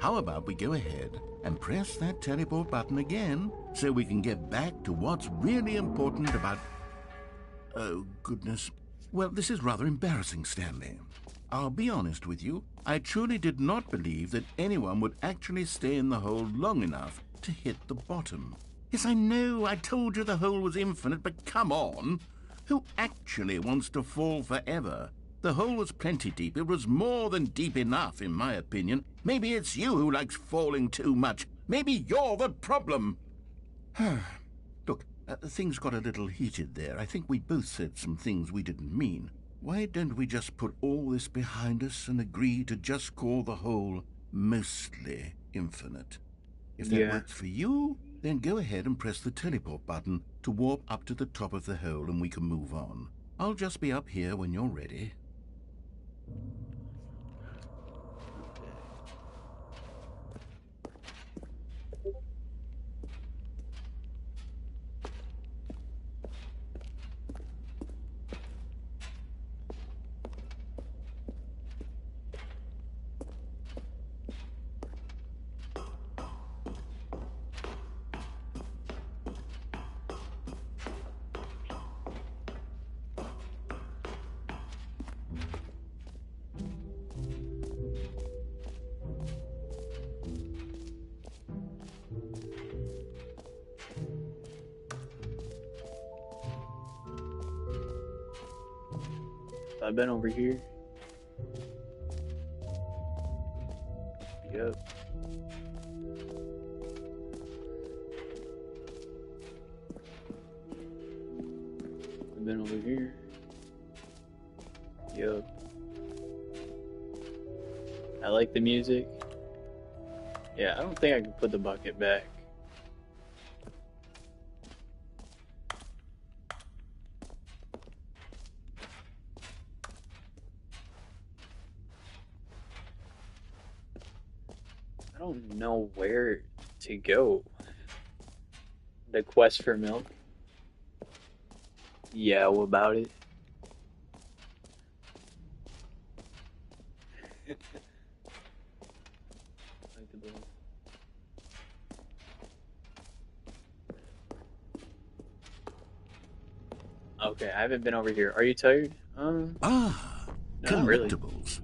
How about we go ahead and press that teleport button again so we can get back to what's really important about... Oh, goodness. Well, this is rather embarrassing, Stanley. I'll be honest with you. I truly did not believe that anyone would actually stay in the hole long enough to hit the bottom. Yes, I know, I told you the hole was infinite, but come on. Who actually wants to fall forever? The hole was plenty deep. It was more than deep enough, in my opinion. Maybe it's you who likes falling too much. Maybe you're the problem. Look, things got a little heated there. I think we both said some things we didn't mean. Why don't we just put all this behind us and agree to just call the hole mostly infinite? If that works for you, then go ahead and press the teleport button to warp up to the top of the hole and we can move on. I'll just be up here when you're ready. I've been over here. Yep. I've been over here. Yep. I like the music. Yeah, I don't think I can put the bucket back. I don't know where to go. The quest for milk? Yeah, what about it? Like the bill. Okay, I haven't been over here. Are you tired? No, not really. Collectibles.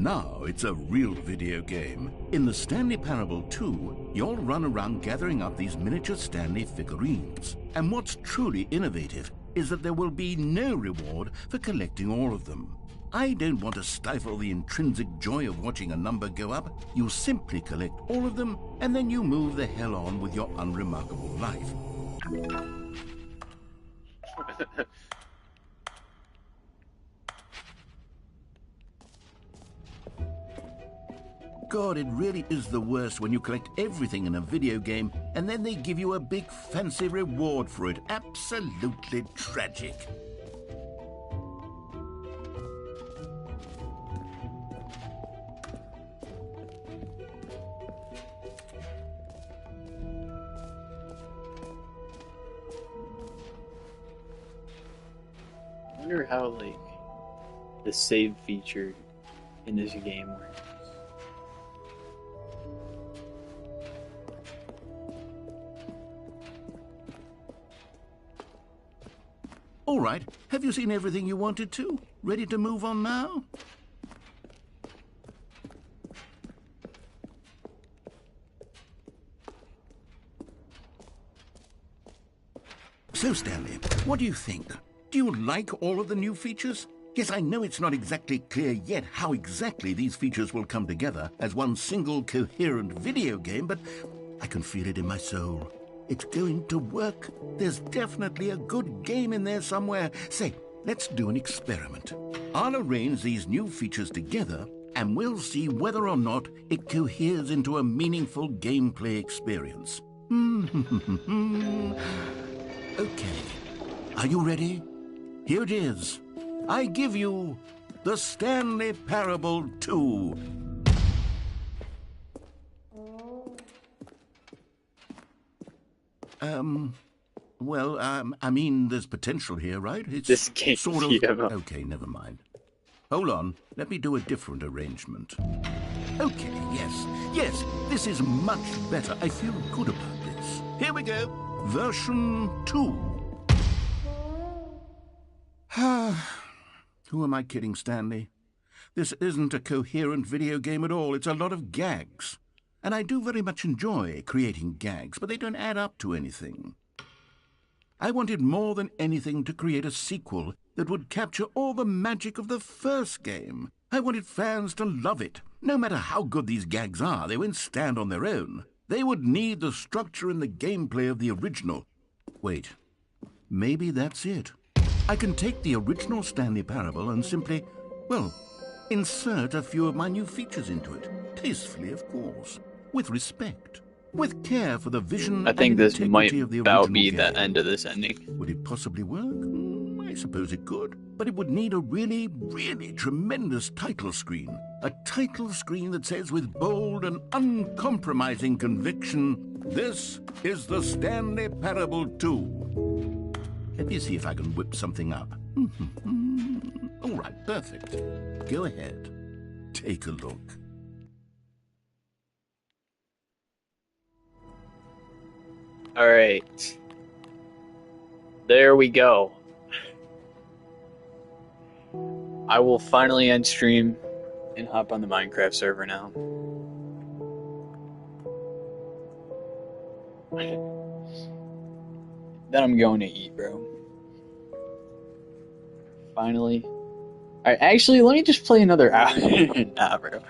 Now it's a real video game. In the Stanley Parable 2, you'll run around gathering up these miniature Stanley figurines. And what's truly innovative is that there will be no reward for collecting all of them. I don't want to stifle the intrinsic joy of watching a number go up. You simply collect all of them, and then you move the hell on with your unremarkable life. God, it really is the worst when you collect everything in a video game and then they give you a big fancy reward for it. Absolutely tragic. I wonder how, like, the save feature in this game works. All right, have you seen everything you wanted to? Ready to move on now? So, Stanley, what do you think? Do you like all of the new features? Yes, I know it's not exactly clear yet how exactly these features will come together as one single coherent video game, but I can feel it in my soul. It's going to work. There's definitely a good game in there somewhere. Say, let's do an experiment. I'll arrange these new features together, and we'll see whether or not it coheres into a meaningful gameplay experience. Okay. Are you ready? Here it is. I give you the Stanley Parable 2. I mean, there's potential here, right? It's This game, sort of... yeah. Okay, never mind. Hold on, let me do a different arrangement. Okay, yes, this is much better. I feel good about this. Here we go. Version 2. Who am I kidding, Stanley? This isn't a coherent video game at all. It's a lot of gags. And I do very much enjoy creating gags, but they don't add up to anything. I wanted more than anything to create a sequel that would capture all the magic of the first game. I wanted fans to love it. No matter how good these gags are, they won't stand on their own. They would need the structure and the gameplay of the original. Wait, maybe that's it. I can take the original Stanley Parable and simply, well, insert a few of my new features into it. Tastefully, of course. With respect. With care for the vision I think and this might integrity of the about original be game. the end of this ending. Would it possibly work? I suppose it could. But it would need a really, really tremendous title screen. A title screen that says with bold and uncompromising conviction, "This is the Stanley Parable 2. Let me see if I can whip something up. All right, perfect. Go ahead. Take a look. Alright. There we go. I will finally end stream and hop on the Minecraft server now. Then I'm going to eat, bro. Finally. Alright, actually, let me just play another hour. Nah, bro.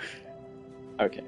Okay.